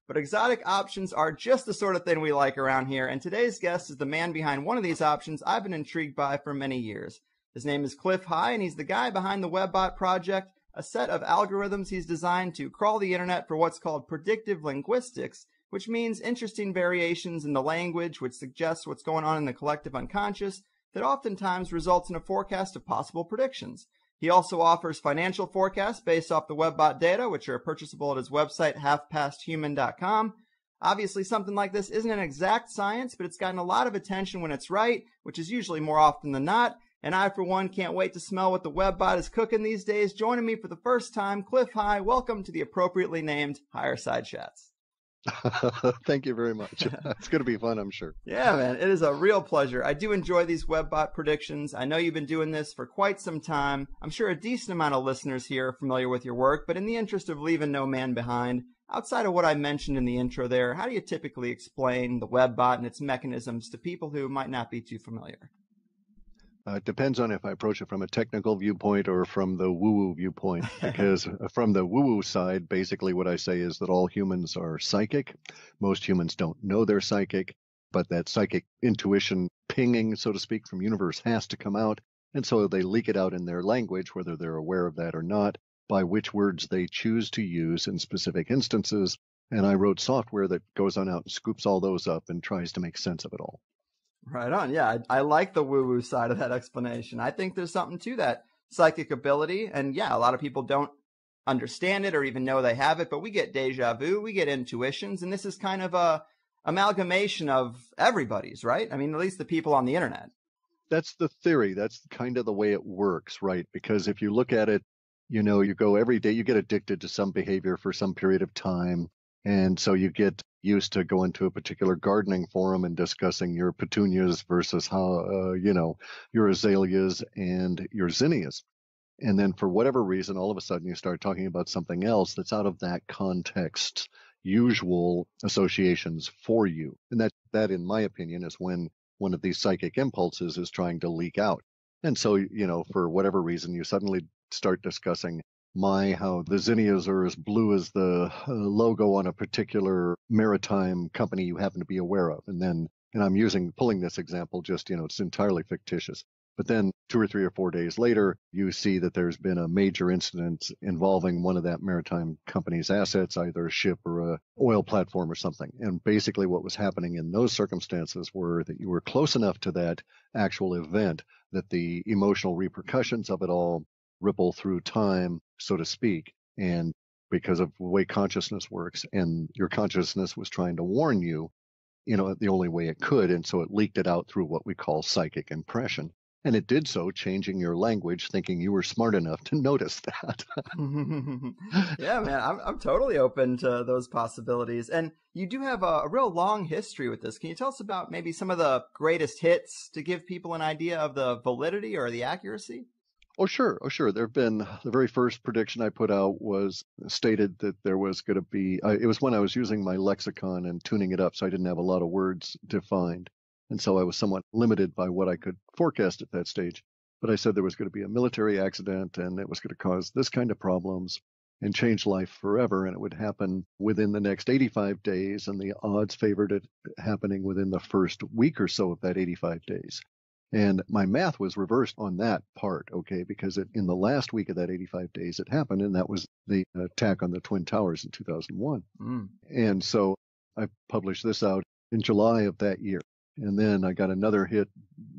But exotic options are just the sort of thing we like around here, and today's guest is the man behind one of these options I've been intrigued by for many years. His name is Clif, and he's the guy behind the WebBot project, a set of algorithms he's designed to crawl the internet for what's called predictive linguistics, which means interesting variations in the language which suggests what's going on in the collective unconscious that oftentimes results in a forecast of possible predictions. He also offers financial forecasts based off the WebBot data, which are purchasable at his website, halfpasthuman.com. Obviously, something like this isn't an exact science, but it's gotten a lot of attention when it's right, which is usually more often than not. And I, for one, can't wait to smell what the WebBot is cooking these days. Joining me for the first time, Clif, hi. Welcome to the appropriately named Higher Side Chats. Thank you very much. It's going to be fun, I'm sure. Yeah, man, it is a real pleasure. I do enjoy these WebBot predictions. I know you've been doing this for quite some time. I'm sure a decent amount of listeners here are familiar with your work, but in the interest of leaving no man behind, outside of what I mentioned in the intro there, how do you typically explain the WebBot and its mechanisms to people who might not be too familiar? It depends on if I approach it from a technical viewpoint or from the woo-woo viewpoint, because from the woo-woo side, basically what I say is that all humans are psychic. Most humans don't know they're psychic, but that psychic intuition pinging, so to speak, from universe has to come out, and so they leak it out in their language, whether they're aware of that or not, by which words they choose to use in specific instances, and I wrote software that goes on out and scoops all those up and tries to make sense of it all. Right on. Yeah, I like the woo-woo side of that explanation. I think there's something to that psychic ability. And yeah, a lot of people don't understand it or even know they have it, but we get deja vu, we get intuitions, and this is kind of a amalgamation of everybody's, right? I mean, at least the people on the internet. That's the theory. That's kind of the way it works, right? Because if you look at it, you go every day, you get addicted to some behavior for some period of time. And so you get used to going to a particular gardening forum and discussing your petunias versus how, your azaleas and your zinnias. And then for whatever reason, all of a sudden you start talking about something else that's out of that context's usual associations for you. And that, in my opinion, is when one of these psychic impulses is trying to leak out. And so, for whatever reason, you suddenly start discussing how the zinnias are as blue as the logo on a particular maritime company you happen to be aware of. And I'm pulling this example just, it's entirely fictitious. But then 2 or 3 or 4 days later, you see that there's been a major incident involving one of that maritime company's assets, either a ship or a oil platform or something. And basically what was happening in those circumstances were that you were close enough to that actual event that the emotional repercussions of it all ripple through time, so to speak, and because of the way consciousness works, and your consciousness was trying to warn you, the only way it could, and so it leaked it out through what we call psychic impression. And it did so, changing your language, thinking you were smart enough to notice that. Yeah, man, I'm totally open to those possibilities. And you do have a real long history with this. Can you tell us about maybe some of the greatest hits to give people an idea of the validity or the accuracy? Oh, sure. There have been, the very first prediction I put out was stated that there was going to be, it was when I was using my lexicon and tuning it up, so I didn't have a lot of words defined. And so I was somewhat limited by what I could forecast at that stage. But I said there was going to be a military accident and it was going to cause this kind of problems and change life forever. And it would happen within the next 85 days. And the odds favored it happening within the first week or so of that 85 days. And my math was reversed on that part, okay, because in the last week of that 85 days it happened, and that was the attack on the Twin Towers in 2001. And so I published this out in July of that year. And then I got another hit,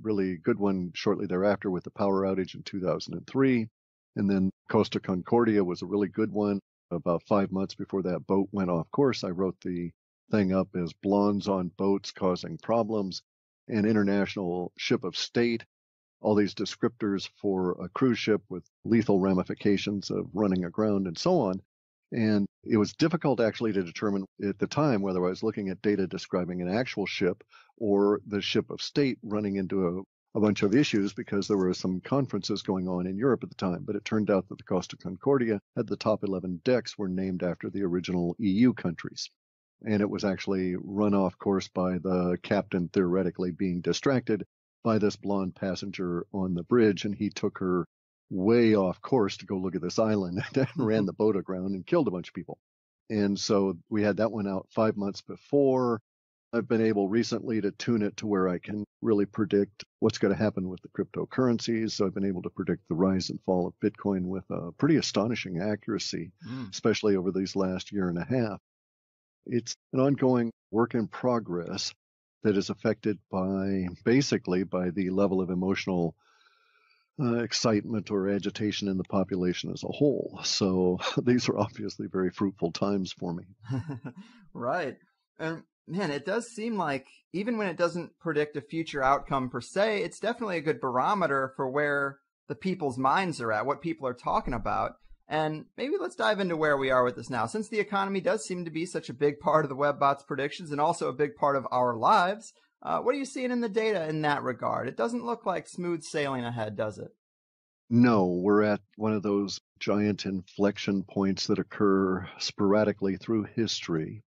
really good one, shortly thereafter with the power outage in 2003. And then Costa Concordia was a really good one. About 5 months before that boat went off course, I wrote the thing up as Blondes on Boats Causing Problems. An international ship of state, all these descriptors for a cruise ship with lethal ramifications of running aground and so on. And it was difficult actually to determine at the time whether I was looking at data describing an actual ship or the ship of state running into a bunch of issues because there were some conferences going on in Europe at the time. But it turned out that the Costa Concordia had the top 11 decks were named after the original EU countries. And it was actually run off course by the captain theoretically being distracted by this blonde passenger on the bridge, and he took her way off course to go look at this island and ran the boat aground and killed a bunch of people. And so we had that one out 5 months before. I've been able recently to tune it to where I can really predict what's going to happen with the cryptocurrencies. So I've been able to predict the rise and fall of Bitcoin with a pretty astonishing accuracy, especially over these last year and a half. It's an ongoing work in progress that is affected basically by the level of emotional excitement or agitation in the population as a whole. So these are obviously very fruitful times for me. Right. And man, it does seem like even when it doesn't predict a future outcome per se, it's definitely a good barometer for where the people's minds are at, what people are talking about. And maybe let's dive into where we are with this now. Since the economy does seem to be such a big part of the WebBot's predictions and also a big part of our lives, what are you seeing in the data in that regard? It doesn't look like smooth sailing ahead, does it? No, we're at one of those giant inflection points that occur sporadically through history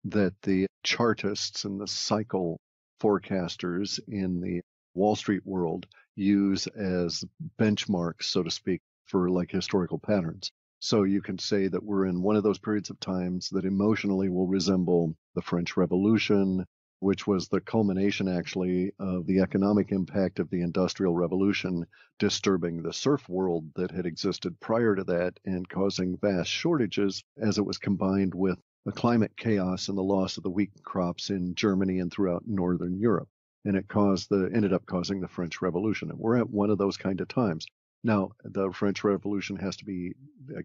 that the chartists and the cycle forecasters in the Wall Street world use as benchmarks, so to speak, for like historical patterns. So you can say that we're in one of those periods of times that emotionally will resemble the French Revolution, which was the culmination actually of the economic impact of the Industrial Revolution disturbing the serf world that had existed prior to that and causing vast shortages as it was combined with the climate chaos and the loss of the wheat crops in Germany and throughout Northern Europe. And it ended up causing the French Revolution. And we're at one of those kind of times. Now, the French Revolution has to be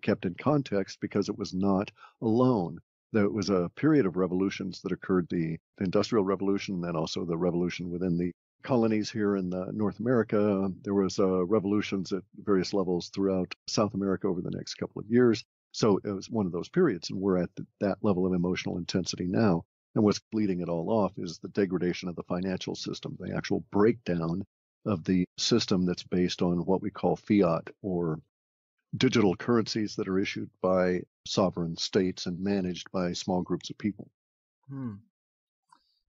kept in context because it was not alone. There was a period of revolutions that occurred, the Industrial Revolution, and then also the revolution within the colonies here in North America. There was revolutions at various levels throughout South America over the next couple of years. So it was one of those periods, and we're at that level of emotional intensity now. And what's leading it all off is the degradation of the financial system, the actual breakdown of the system that's based on what we call fiat or digital currencies that are issued by sovereign states and managed by small groups of people.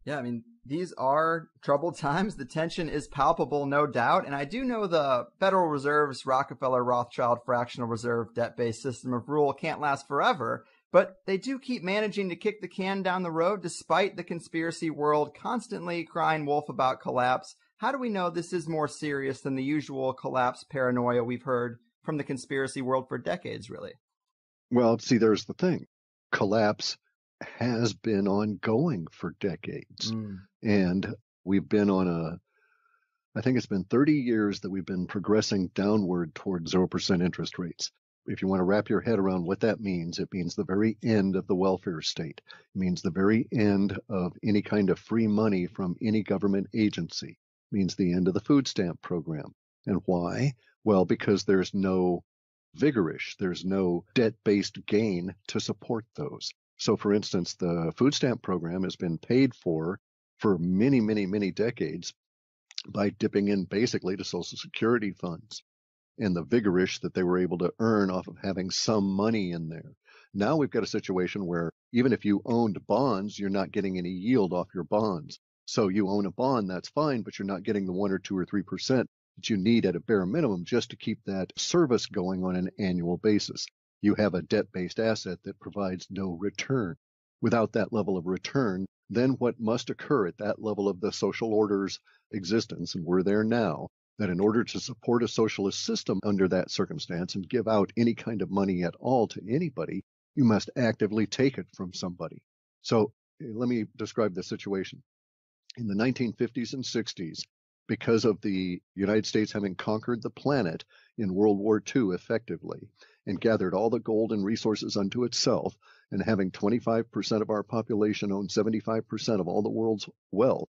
Yeah, I mean, these are troubled times. The tension is palpable, no doubt. And I do know the Federal Reserve's Rockefeller Rothschild fractional reserve debt-based system of rule can't last forever, but they do keep managing to kick the can down the road despite the conspiracy world constantly crying wolf about collapse. How do we know this is more serious than the usual collapse paranoia we've heard from the conspiracy world for decades, really? Well, see, there's the thing. Collapse has been ongoing for decades. And we've been I think it's been 30 years that we've been progressing downward toward 0% interest rates. If you want to wrap your head around what that means, it means the very end of the welfare state. It means the very end of any kind of free money from any government agency. It means the end of the food stamp program. And why? Well, because there's no there's no debt-based gain to support those. So, for instance, the food stamp program has been paid for many, many, many decades by dipping in basically to Social Security funds and the vigorish that they were able to earn off of having some money in there. Now we've got a situation where even if you owned bonds, you're not getting any yield off your bonds. So you own a bond, that's fine, but you're not getting the 1 or 2 or 3% that you need at a bare minimum just to keep that service going on an annual basis. You have a debt-based asset that provides no return. Without that level of return, then what must occur at that level of the social order's existence, and we're there now, that in order to support a socialist system under that circumstance and give out any kind of money at all to anybody, you must actively take it from somebody. So let me describe the situation. In the 1950s and 60s, because of the United States having conquered the planet in World War II effectively and gathered all the gold and resources unto itself, and having 25% of our population own 75% of all the world's wealth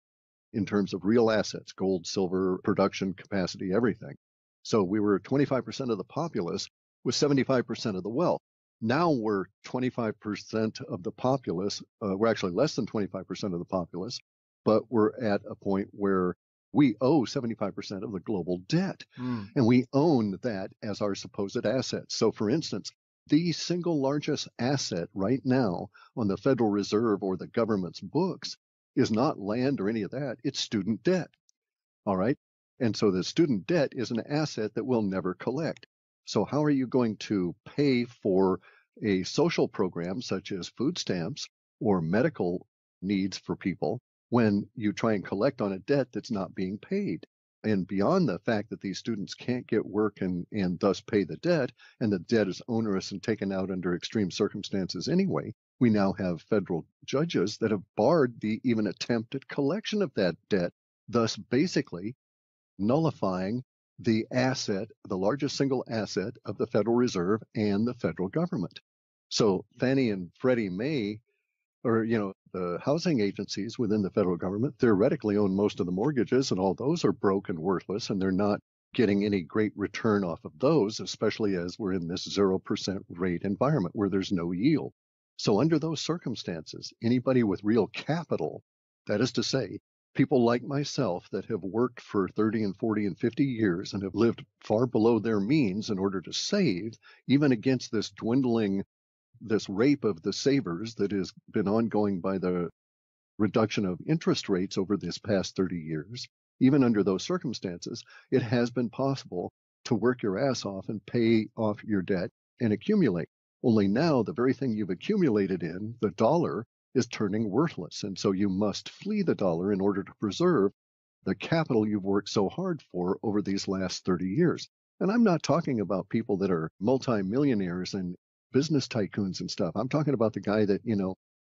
in terms of real assets, gold, silver, production capacity, everything. So we were 25% of the populace with 75% of the wealth. Now we're 25% of the populace. We're actually less than 25% of the populace, but we're at a point where we owe 75% of the global debt, and we own that as our supposed assets. So, for instance, the single largest asset right now on the Federal Reserve or the government's books is not land or any of that. It's student debt. All right. And so the student debt is an asset that we'll never collect. So how are you going to pay for a social program such as food stamps or medical needs for people when you try and collect on a debt that's not being paid. And beyond the fact that these students can't get work and thus pay the debt, and the debt is onerous and taken out under extreme circumstances anyway, we now have federal judges that have barred the even attempted collection of that debt, thus basically nullifying the asset, the largest single asset of the Federal Reserve and the federal government. So Fannie and Freddie Mae, or, the housing agencies within the federal government theoretically own most of the mortgages, and all those are broke and worthless, and they're not getting any great return off of those, especially as we're in this 0% rate environment where there's no yield. So under those circumstances, anybody with real capital, that is to say, people like myself that have worked for 30 and 40 and 50 years and have lived far below their means in order to save, even against this rape of the savers that has been ongoing by the reduction of interest rates over this past 30 years, even under those circumstances, it has been possible to work your ass off and pay off your debt and accumulate. Only now, the very thing you've accumulated in, the dollar, is turning worthless. And so you must flee the dollar in order to preserve the capital you've worked so hard for over these last 30 years. And I'm not talking about people that are multimillionaires and business tycoons and stuff. I'm talking about the guy that,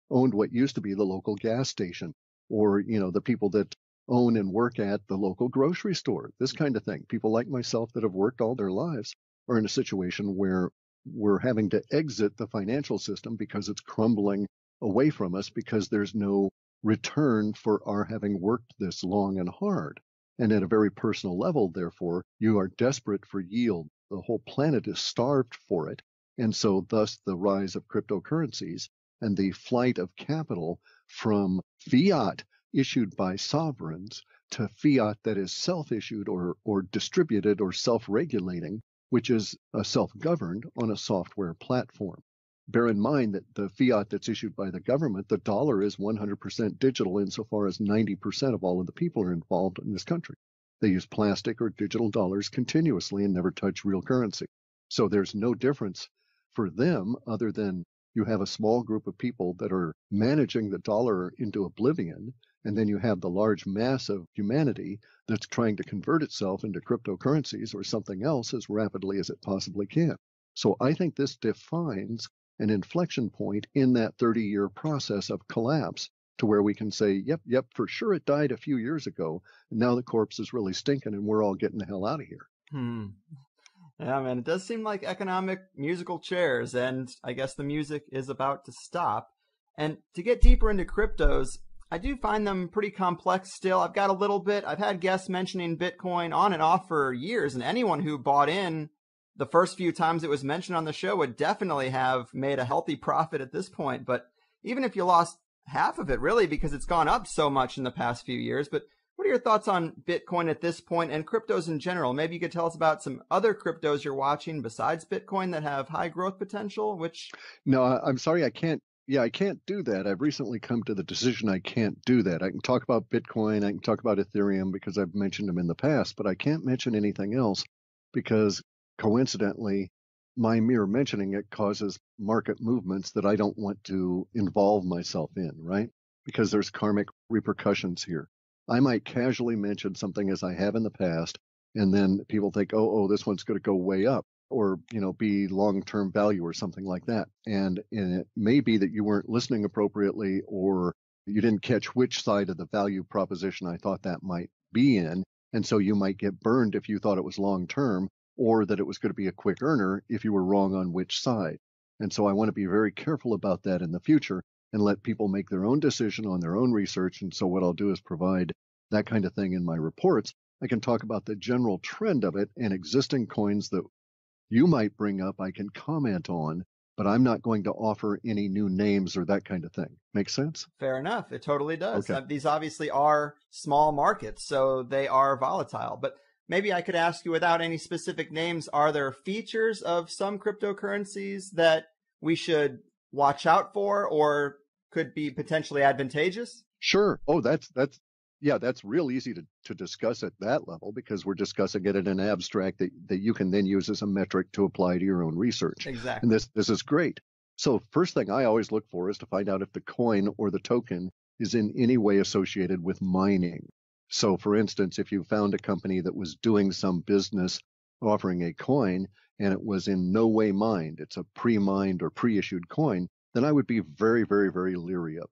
owned what used to be the local gas station, or, the people that own and work at the local grocery store, this kind of thing. People like myself that have worked all their lives are in a situation where we're having to exit the financial system because it's crumbling away from us because there's no return for our having worked this long and hard. And at a very personal level, therefore, you are desperate for yield. The whole planet is starved for it. And so thus the rise of cryptocurrencies and the flight of capital from fiat issued by sovereigns to fiat that is self-issued or distributed or self-regulating, which is self-governed on a software platform. Bear in mind that the fiat that's issued by the government, the dollar, is 100% digital insofar as 90% of all of the people are involved in this country. They use plastic or digital dollars continuously and never touch real currency. So there's no difference for them other than you have a small group of people that are managing the dollar into oblivion, and then you have the large mass of humanity that's trying to convert itself into cryptocurrencies or something else as rapidly as it possibly can. So I think this defines an inflection point in that 30-year process of collapse to where we can say, yep, for sure it died a few years ago, and now the corpse is really stinking and we're all getting the hell out of here. Yeah, man, it does seem like economic musical chairs, and I guess the music is about to stop. And to get deeper into cryptos, I do find them pretty complex still. I've got a little bit. I've had guests mentioning Bitcoin on and off for years, and anyone who bought in the first few times it was mentioned on the show would definitely have made a healthy profit at this point. But even if you lost half of it, really, because it's gone up so much in the past few years. But what are your thoughts on Bitcoin at this point and cryptos in general? Maybe you could tell us about some other cryptos you're watching besides Bitcoin that have high growth potential, No, I'm sorry, I can't. Yeah, I can't do that. I've recently come to the decision I can't do that. I can talk about Bitcoin, I can talk about Ethereum because I've mentioned them in the past, but I can't mention anything else because coincidentally, my mere mentioning it causes market movements that I don't want to involve myself in, right? Because there's karmic repercussions here. I might casually mention something as I have in the past, and then people think, oh, this one's going to go way up or, be long-term value or something like that. And it may be that you weren't listening appropriately or you didn't catch which side of the value proposition I thought that might be in. And so you might get burned if you thought it was long-term or that it was going to be a quick earner if you were wrong on which side. And so I want to be very careful about that in the future and let people make their own decision on their own research. And so what I'll do is provide that kind of thing in my reports. I can talk about the general trend of it and existing coins that you might bring up, I can comment on, but I'm not going to offer any new names or that kind of thing. Make sense? Fair enough. It totally does. Okay. These obviously are small markets, so they are volatile. But maybe I could ask you without any specific names, are there features of some cryptocurrencies that we should watch out for or could be potentially advantageous? Sure. Oh, that's real easy to discuss at that level because we're discussing it in an abstract that you can then use as a metric to apply to your own research. Exactly. And this is great. So first thing I always look for is to find out if the coin or the token is in any way associated with mining. So for instance, if you found a company that was doing some business offering a coin and it was in no way mined, it's a pre-mined or pre-issued coin, then I would be very, very, very leery of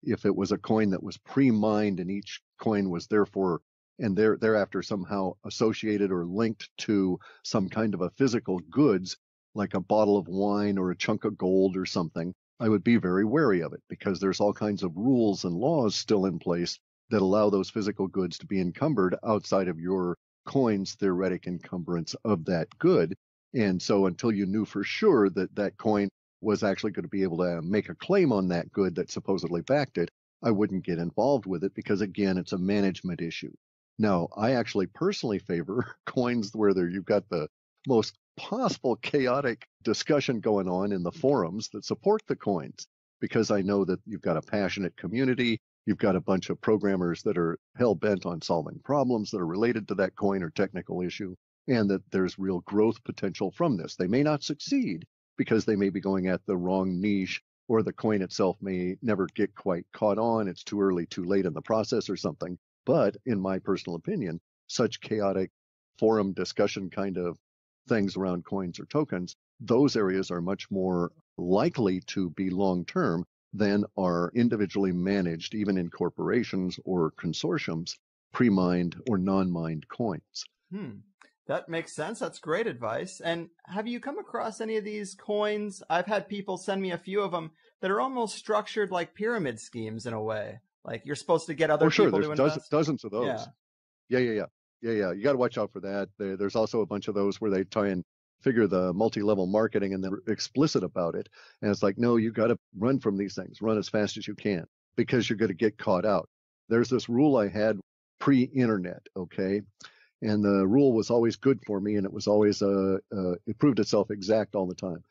it. If it was a coin that was pre-mined and each coin was therefore and thereafter somehow associated or linked to some kind of a physical goods, like a bottle of wine or a chunk of gold or something, I would be very wary of it because there's all kinds of rules and laws still in place that allow those physical goods to be encumbered outside of your coin's theoretic encumbrance of that good. And so until you knew for sure that that coin was actually going to be able to make a claim on that good that supposedly backed it, I wouldn't get involved with it because, again, it's a management issue. Now, I actually personally favor coins where you've got the most possible chaotic discussion going on in the forums that support the coins, because I know that you've got a passionate community, you've got a bunch of programmers that are hell-bent on solving problems that are related to that coin or technical issue, and that there's real growth potential from this. They may not succeed because they may be going at the wrong niche, or the coin itself may never get quite caught on. It's too early, too late in the process or something. But in my personal opinion, such chaotic forum discussion kind of things around coins or tokens, those areas are much more likely to be long-term than are individually managed, even in corporations or consortiums, pre-mined or non-mined coins. That makes sense. That's great advice. And have you come across any of these coins? I've had people send me a few of them that are almost structured like pyramid schemes in a way. Like you're supposed to get other people to invest. Dozens of those. Yeah. You got to watch out for that. There's also a bunch of those where they try and figure the multi-level marketing and they're explicit about it. And it's like, no, you got to run from these things, run as fast as you can because you're going to get caught out. There's this rule I had pre-internet, okay? And the rule was always good for me, and it was always it proved itself exact all the time.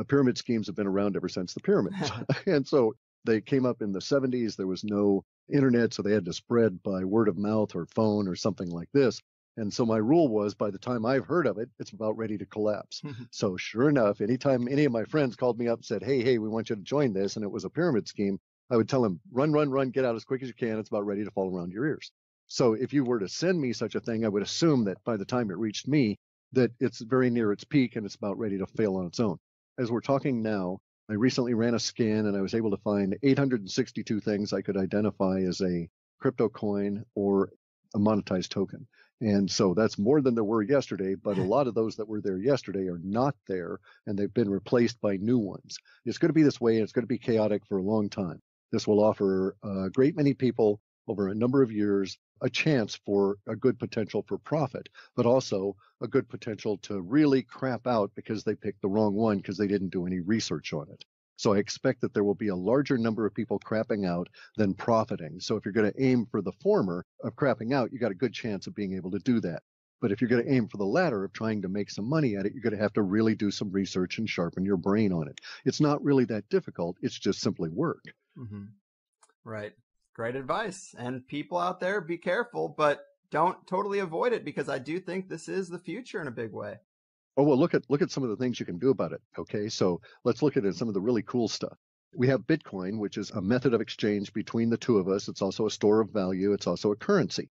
Pyramid schemes have been around ever since the pyramids, and so they came up in the 70s. There was no internet, so they had to spread by word of mouth or phone or something like this. And so my rule was, by the time I've heard of it, it's about ready to collapse. So sure enough, anytime any of my friends called me up and said, hey, we want you to join this, and it was a pyramid scheme, I would tell them, run, get out as quick as you can. It's about ready to fall around your ears. So if you were to send me such a thing, I would assume that by the time it reached me, that it's very near its peak and it's about ready to fail on its own. As we're talking now, I recently ran a scan and I was able to find 862 things I could identify as a crypto coin or a monetized token. And so that's more than there were yesterday, but a lot of those that were there yesterday are not there, and they've been replaced by new ones. It's going to be this way, and it's going to be chaotic for a long time. This will offer a great many people over a number of years a chance for a good potential for profit, but also a good potential to really crap out because they picked the wrong one because they didn't do any research on it. So I expect that there will be a larger number of people crapping out than profiting. So if you're going to aim for the former of crapping out, you got a good chance of being able to do that. But if you're going to aim for the latter of trying to make some money at it, you're going to have to really do some research and sharpen your brain on it. It's not really that difficult. It's just simply work. Mm-hmm. Right. Great advice. And people out there, be careful, but don't totally avoid it, because I do think this is the future in a big way. Oh, well, look at some of the things you can do about it. Okay, so let's look at some of the really cool stuff. We have Bitcoin, which is a method of exchange between the two of us. It's also a store of value. It's also a currency.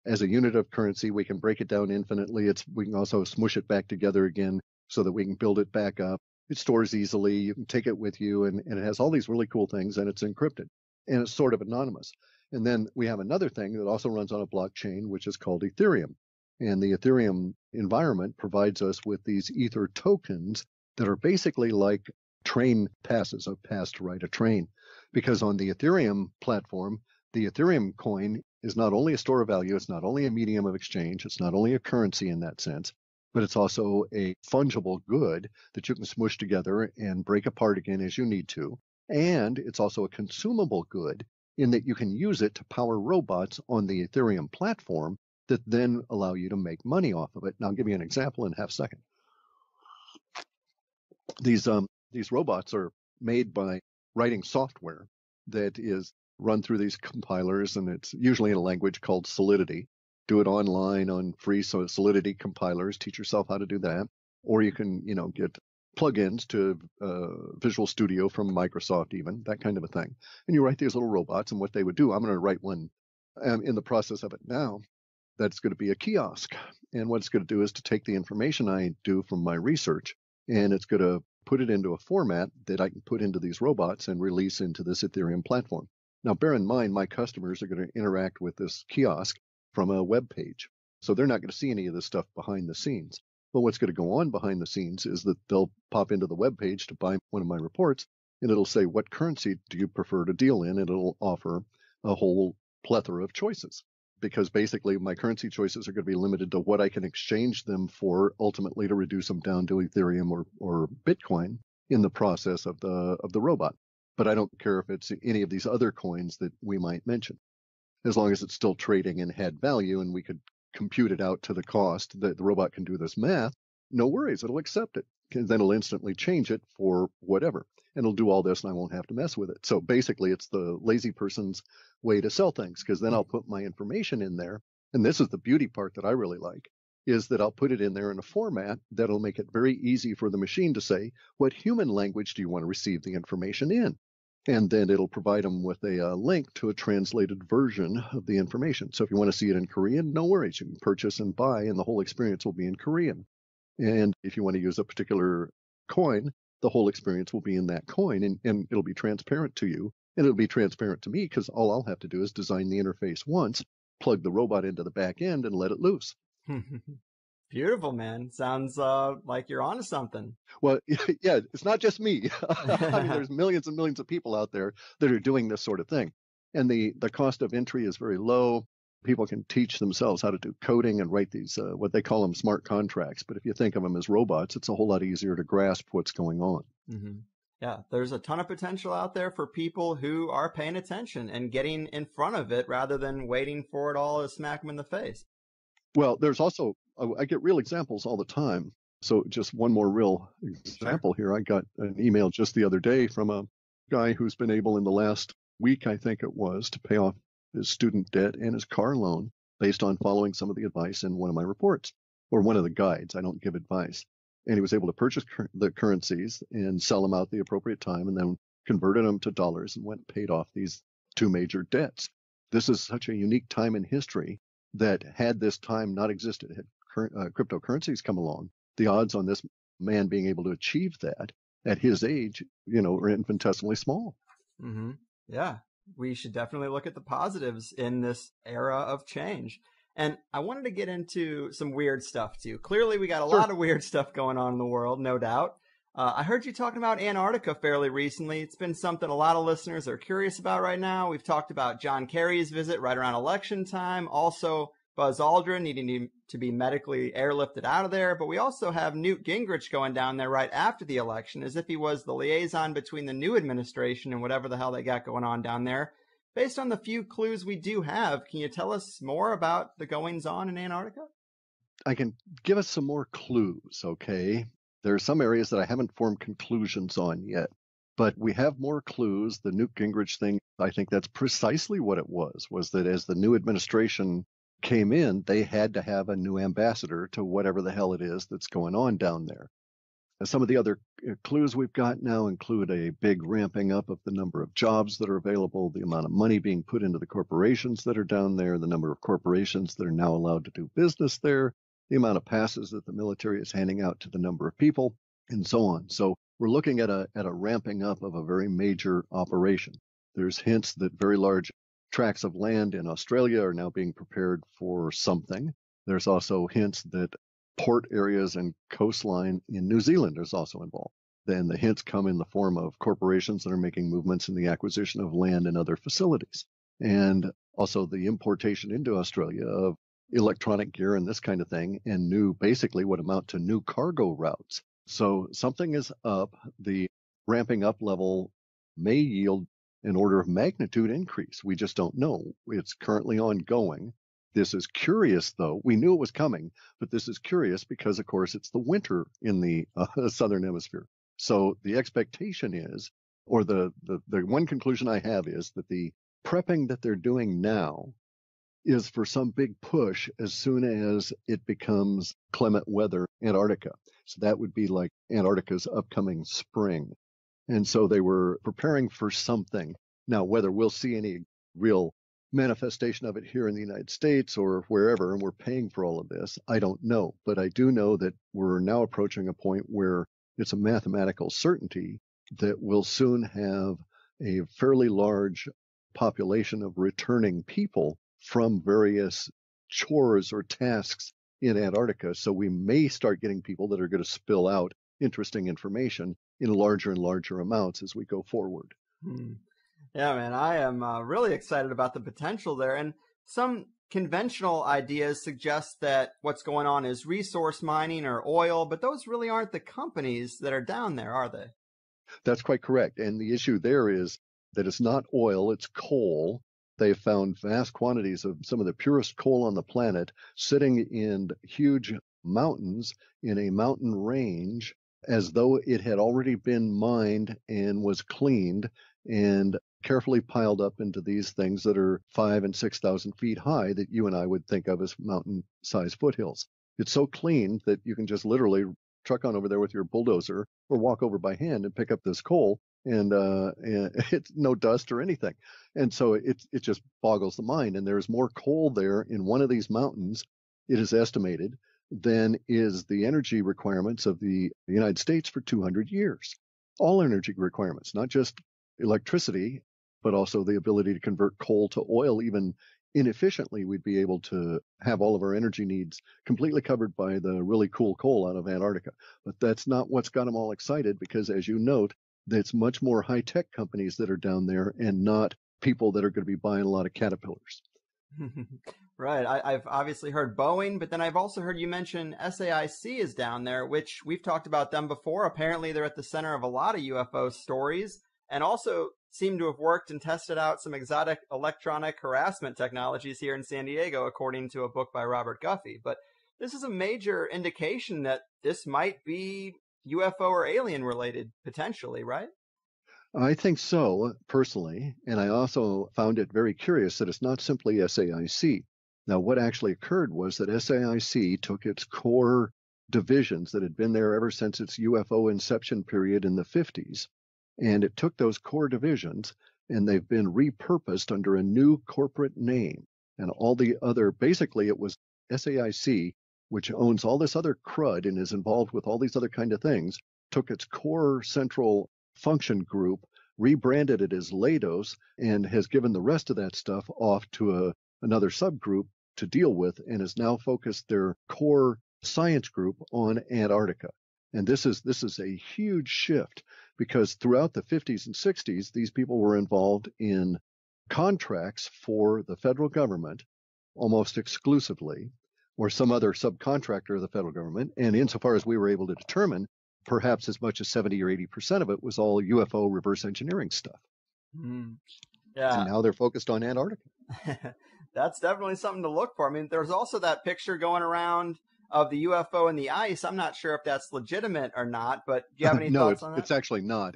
As a unit of currency, we can break it down infinitely. We can also smush it back together again so that we can build it back up. It stores easily. You can take it with you, and it has all these really cool things, and it's encrypted. And it's sort of anonymous. And then we have another thing that also runs on a blockchain, which is called Ethereum. And the Ethereum environment provides us with these Ether tokens that are basically like train passes, a pass to ride a train. Because on the Ethereum platform, the Ethereum coin is not only a store of value, it's not only a medium of exchange, it's not only a currency in that sense, but it's also a fungible good that you can smush together and break apart again as you need to. And it's also a consumable good in that you can use it to power robots on the Ethereum platform that then allow you to make money off of it. Now, I'll give you an example in half a second. These robots are made by writing software that is run through these compilers, and it's usually in a language called Solidity. Do it online on free Solidity compilers. Teach yourself how to do that. Or you can, get plugins to Visual Studio from Microsoft, even that kind of a thing. And you write these little robots, and what they would do, I'm going to write one in the process of it now. That's going to be a kiosk. And what it's going to do is to take the information I do from my research, and it's going to put it into a format that I can put into these robots and release into this Ethereum platform. Now, bear in mind, my customers are going to interact with this kiosk from a web page. So they're not going to see any of this stuff behind the scenes. But what's going to go on behind the scenes is that they'll pop into the web page to buy one of my reports, and it'll say, what currency do you prefer to deal in? And it'll offer a whole plethora of choices, because basically my currency choices are going to be limited to what I can exchange them for, ultimately to reduce them down to Ethereum or Bitcoin in the process of the robot. But I don't care if it's any of these other coins that we might mention, as long as it's still trading and had value, and we could compute it out to the cost that the robot can do this math. No worries, it'll accept it. And then it'll instantly change it for whatever. And it'll do all this, and I won't have to mess with it. So basically, it's the lazy person's way to sell things, because then I'll put my information in there. And this is the beauty part that I really like, is that I'll put it in there in a format that'll make it very easy for the machine to say, what human language do you want to receive the information in? And then it'll provide them with a link to a translated version of the information. So if you want to see it in Korean, no worries. You can purchase and buy, and the whole experience will be in Korean. And if you want to use a particular coin, the whole experience will be in that coin, and it'll be transparent to you. And it'll be transparent to me, because all I'll have to do is design the interface once, plug the robot into the back end, and let it loose. Beautiful, man. Sounds like you're onto something. Well, yeah, it's not just me. I mean, there's millions and millions of people out there that are doing this sort of thing. And the cost of entry is very low. People can teach themselves how to do coding and write these, what they call them, smart contracts. But if you think of them as robots, it's a whole lot easier to grasp what's going on. Mm-hmm. Yeah, there's a ton of potential out there for people who are paying attention and getting in front of it rather than waiting for it all to smack them in the face. Well, there's also, I get real examples all the time. So just one more real example here. I got an email just the other day from a guy who's been able in the last week, I think it was, to pay off his student debt and his car loan based on following some of the advice in one of my reports, or one of the guides. I don't give advice. And he was able to purchase the currencies and sell them out at the appropriate time, and then converted them to dollars and went and paid off these two major debts. This is such a unique time in history that, had this time not existed, had cryptocurrencies come along, the odds on this man being able to achieve that at his age, are infinitesimally small. Mm-hmm. Yeah, we should definitely look at the positives in this era of change. And I wanted to get into some weird stuff too. Clearly, we got a lot of weird stuff going on in the world, no doubt. I heard you talking about Antarctica fairly recently. It's been something a lot of listeners are curious about right now. We've talked about John Kerry's visit right around election time. Also, Buzz Aldrin needing to be medically airlifted out of there. But we also have Newt Gingrich going down there right after the election, as if he was the liaison between the new administration and whatever the hell they got going on down there. Based on the few clues we do have, can you tell us more about the goings-on in Antarctica? I can give us some more clues, okay? There are some areas that I haven't formed conclusions on yet, but we have more clues. The Newt Gingrich thing, I think that's precisely what it was that as the new administration came in, they had to have a new ambassador to whatever the hell it is that's going on down there. Some of the other clues we've got now include a big ramping up of the number of jobs that are available, the amount of money being put into the corporations that are down there, the number of corporations that are now allowed to do business there, the amount of passes that the military is handing out to the number of people, and so on. So we're looking at a ramping up of a very major operation. There's hints that very large tracts of land in Australia are now being prepared for something. There's also hints that port areas and coastline in New Zealand is also involved. Then the hints come in the form of corporations that are making movements in the acquisition of land and other facilities. And also the importation into Australia of electronic gear and this kind of thing, and basically what amount to new cargo routes. So something is up. The ramping up level may yield an order of magnitude increase. We just don't know. It's currently ongoing. This is curious, though. We knew it was coming, but this is curious because, of course, it's the winter in the southern hemisphere. So the expectation is, or the one conclusion I have is that the prepping that they're doing now is for some big push as soon as it becomes clement weather Antarctica. So that would be like Antarctica's upcoming spring. And so they were preparing for something. Now, whether we'll see any real manifestation of it here in the United States or wherever, and we're paying for all of this, I don't know. But I do know that we're now approaching a point where it's a mathematical certainty that we'll soon have a fairly large population of returning people from various chores or tasks in Antarctica. So we may start getting people that are going to spill out interesting information in larger and larger amounts as we go forward. Yeah, man, I am really excited about the potential there. And some conventional ideas suggest that what's going on is resource mining or oil, but those really aren't the companies that are down there, are they? That's quite correct. And the issue there is that it's not oil, it's coal. They found vast quantities of some of the purest coal on the planet sitting in huge mountains in a mountain range as though it had already been mined and was cleaned and carefully piled up into these things that are 5,000 and 6,000 feet high that you and I would think of as mountain-sized foothills. It's so clean that you can just literally truck on over there with your bulldozer or walk over by hand and pick up this coal, and it's no dust or anything. And so it just boggles the mind. And there's more coal there in one of these mountains, it is estimated, than is the energy requirements of the United States for 200 years. All energy requirements, not just electricity, but also the ability to convert coal to oil. Even inefficiently, we'd be able to have all of our energy needs completely covered by the really cool coal out of Antarctica. But that's not what's got them all excited, because as you note, it's much more high-tech companies that are down there and not people that are going to be buying a lot of Caterpillars. Right. I've obviously heard Boeing, but then I've also heard you mention SAIC is down there, which we've talked about them before. Apparently, they're at the center of a lot of UFO stories and also seem to have worked and tested out some exotic electronic harassment technologies here in San Diego, according to a book by Robert Guffey. But this is a major indication that this might be UFO or alien related, potentially, right? I think so, personally, and I also found it very curious that it's not simply SAIC. Now, what actually occurred was that SAIC took its core divisions that had been there ever since its UFO inception period in the 50s, and it took those core divisions, and they've been repurposed under a new corporate name. And all the other, basically, it was SAIC, which owns all this other crud and is involved with all these other kind of things, took its core central function group, rebranded it as Leidos, and has given the rest of that stuff off to another subgroup to deal with, and has now focused their core science group on Antarctica. And this is a huge shift, because throughout the 50s and 60s, these people were involved in contracts for the federal government almost exclusively, or some other subcontractor of the federal government. And insofar as we were able to determine, perhaps as much as 70 or 80% of it was all UFO reverse engineering stuff. Yeah. And now they're focused on Antarctica. That's definitely something to look for. I mean, there's also that picture going around of the UFO in the ice. I'm not sure if that's legitimate or not, but do you have any thoughts on that? No, it's actually not.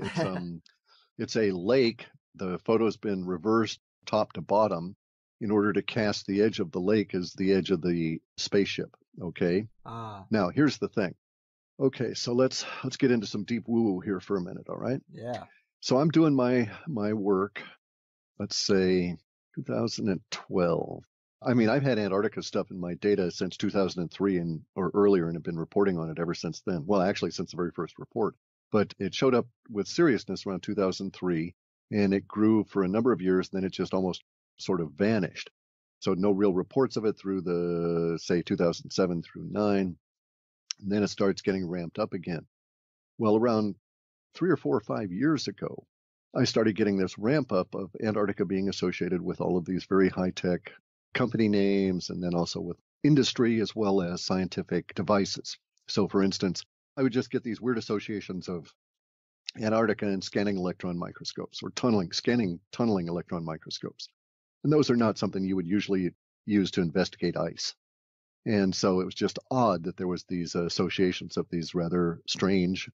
It's a lake. The photo's been reversed top to bottom in order to cast the edge of the lake as the edge of the spaceship. Okay. Now, here's the thing. Okay, so let's get into some deep woo-woo here for a minute, all right? Yeah. So I'm doing my work, let's say 2012. I mean, I've had Antarctica stuff in my data since 2003 or earlier, and have been reporting on it ever since then. Well, actually, since the very first report. But it showed up with seriousness around 2003, and it grew for a number of years, and then it just almost sort of vanished. So no real reports of it through the, say, 2007 through 9. And then it starts getting ramped up again. Well, around 3 or 4 or 5 years ago, I started getting this ramp up of Antarctica being associated with all of these very high-tech company names, and then also with industry as well as scientific devices. So, for instance, I would just get these weird associations of Antarctica and scanning electron microscopes, or scanning tunneling electron microscopes. And those are not something you would usually use to investigate ice. And so it was just odd that there was these associations of these rather strange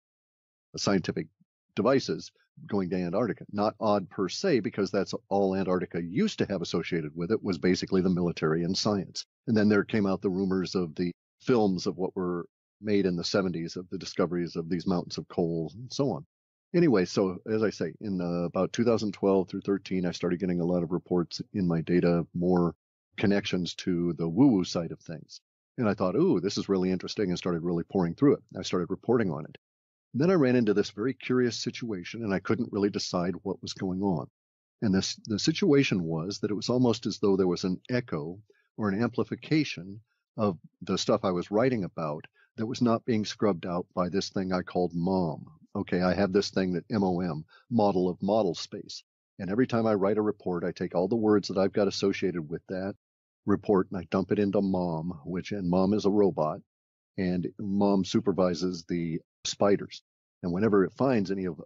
scientific devices going to Antarctica. Not odd per se, because that's all Antarctica used to have associated with it, was basically the military and science. And then there came out the rumors of the films of what were made in the 70s of the discoveries of these mountains of coal and so on. Anyway, so as I say, in about 2012 through 13, I started getting a lot of reports in my data, more connections to the woo-woo side of things. And I thought, ooh, this is really interesting, and started really pouring through it. I started reporting on it. And then I ran into this very curious situation, and I couldn't really decide what was going on. And the situation was that it was almost as though there was an echo or an amplification of the stuff I was writing about that was not being scrubbed out by this thing I called MOM. Okay, I have this thing that MOM, model of model space. And every time I write a report, I take all the words that I've got associated with that report and I dump it into MOM, and MOM is a robot, and MOM supervises the spiders. And whenever it finds an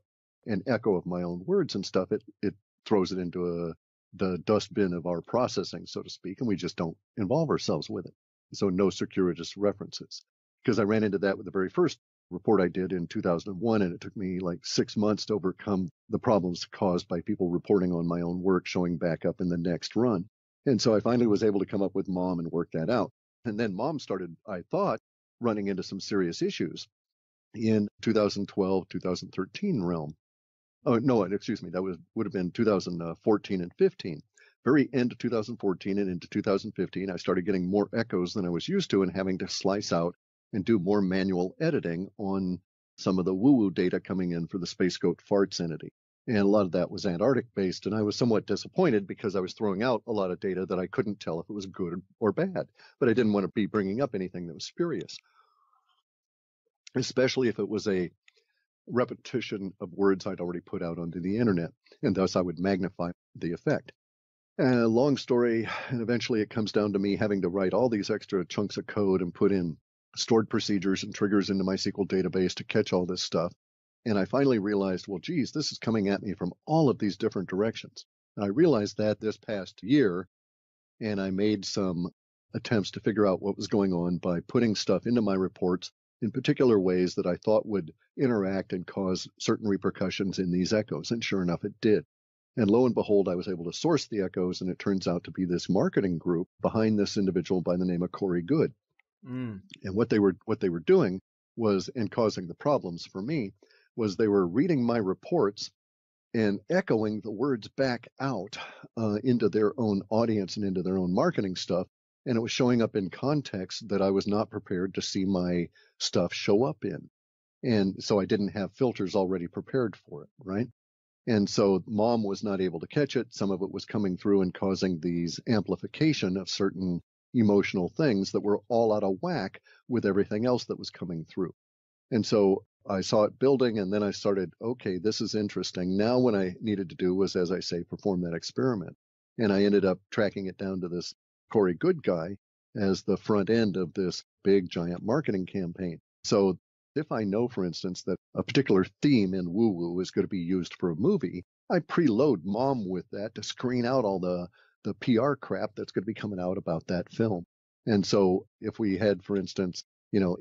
echo of my own words and stuff, it throws it into the dustbin of our processing, so to speak, and we just don't involve ourselves with it. So no circuitous references. Because I ran into that with the very first report I did in 2001, and it took me like 6 months to overcome the problems caused by people reporting on my own work showing back up in the next run. And so I finally was able to come up with MOM and work that out. And then MOM started, I thought, running into some serious issues in 2012, 2013 realm. Oh, no, excuse me, that would have been 2014 and 15. Very end of 2014 and into 2015, I started getting more echoes than I was used to and having to slice out and do more manual editing on some of the woo-woo data coming in for the Space Goat Farts entity. And a lot of that was Antarctic based, and I was somewhat disappointed because I was throwing out a lot of data that I couldn't tell if it was good or bad, but I didn't want to be bringing up anything that was spurious, especially if it was a repetition of words I'd already put out onto the internet, and thus I would magnify the effect. Long story, and eventually it comes down to me having to write all these extra chunks of code and put in stored procedures and triggers into my SQL database to catch all this stuff. And I finally realized, well, geez, this is coming at me from all of these different directions. And I realized that this past year, and I made some attempts to figure out what was going on by putting stuff into my reports in particular ways that I thought would interact and cause certain repercussions in these echoes. And sure enough, it did. And lo and behold, I was able to source the echoes, and it turns out to be this marketing group behind this individual by the name of Corey Good. And what they were doing was, and causing the problems for me, was they were reading my reports and echoing the words back out into their own audience and into their own marketing stuff. And it was showing up in context that I was not prepared to see my stuff show up in. And so I didn't have filters already prepared for it, right? And so MOM was not able to catch it. Some of it was coming through and causing these amplification of certain emotional things that were all out of whack with everything else that was coming through. And so I saw it building, and then I started, okay, this is interesting. Now what I needed to do was, as I say, perform that experiment. And I ended up tracking it down to this Corey Good guy as the front end of this big giant marketing campaign. So if I know, for instance, that a particular theme in woo-woo is going to be used for a movie, I preload MOM with that to screen out all the PR crap that's going to be coming out about that film. And so if we had, for instance,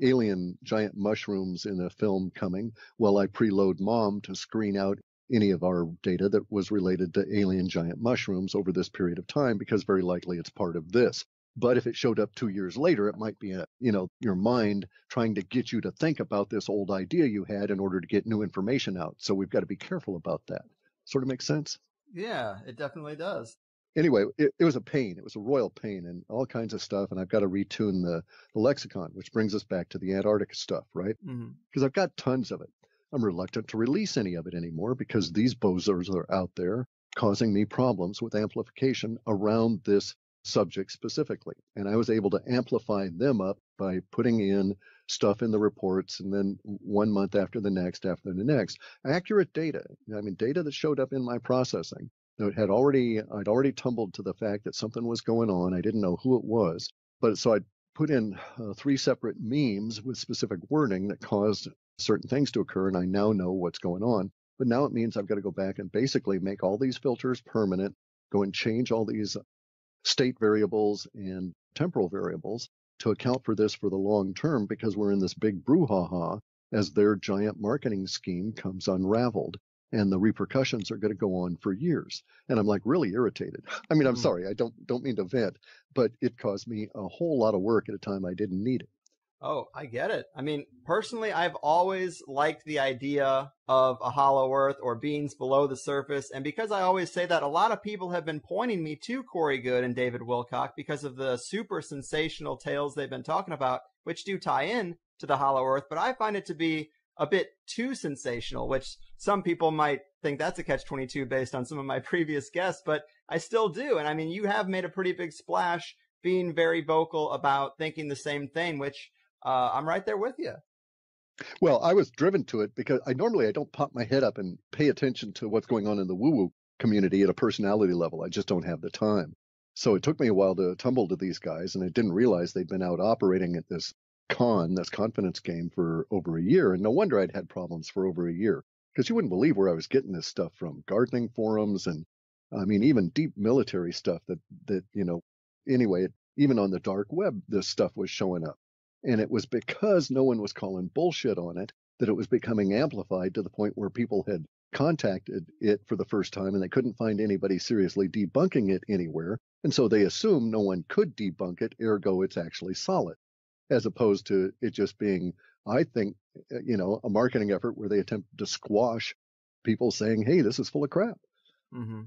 alien giant mushrooms in a film coming, well, I preload MOM to screen out any of our data that was related to alien giant mushrooms over this period of time, because very likely it's part of this. But if it showed up 2 years later, it might be your mind trying to get you to think about this old idea you had in order to get new information out. So we've got to be careful about that. Sort of makes sense? Yeah, it definitely does. Anyway, it was a pain. It was a royal pain and all kinds of stuff. And I've got to retune the lexicon, which brings us back to the Antarctica stuff, right? Because I've got tons of it. I'm reluctant to release any of it anymore because these bozos are out there causing me problems with amplification around this subject specifically. And I was able to amplify them up by putting in stuff in the reports, and then 1 month after the next, accurate data. I mean, data that showed up in my processing. I'd already tumbled to the fact that something was going on. I didn't know who it was. But so I put in 3 separate memes with specific wording that caused certain things to occur, and I now know what's going on. But now it means I've got to go back and basically make all these filters permanent, go and change all these state variables and temporal variables to account for this for the long term, because we're in this big brouhaha as their giant marketing scheme comes unraveled. And the repercussions are going to go on for years. And I'm like really irritated. I mean, I'm sorry, I don't mean to vent, but it caused me a whole lot of work at a time I didn't need it. Oh, I get it. I mean, personally, I've always liked the idea of a hollow earth or beings below the surface. And because I always say that, a lot of people have been pointing me to Corey Goode and David Wilcock because of the super sensational tales they've been talking about, which do tie in to the hollow earth. But I find it to be a bit too sensational, which some people might think that's a catch-22 based on some of my previous guests, but I still do. And I mean, you have made a pretty big splash being very vocal about thinking the same thing, which I'm right there with you. Well, I was driven to it because I don't pop my head up and pay attention to what's going on in the woo-woo community at a personality level. I just don't have the time. So it took me a while to tumble to these guys, and I didn't realize they'd been out operating at this confidence game for over a year. And no wonder I'd had problems for over a year, because you wouldn't believe where I was getting this stuff from. Gardening forums and, I mean, even deep military stuff anyway, even on the dark web, this stuff was showing up. And it was because no one was calling bullshit on it that it was becoming amplified to the point where people had contacted it for the first time and they couldn't find anybody seriously debunking it anywhere. And so they assumed no one could debunk it, ergo it's actually solid, as opposed to it just being, I think, a marketing effort where they attempted to squash people saying, hey, this is full of crap. Mm-hmm.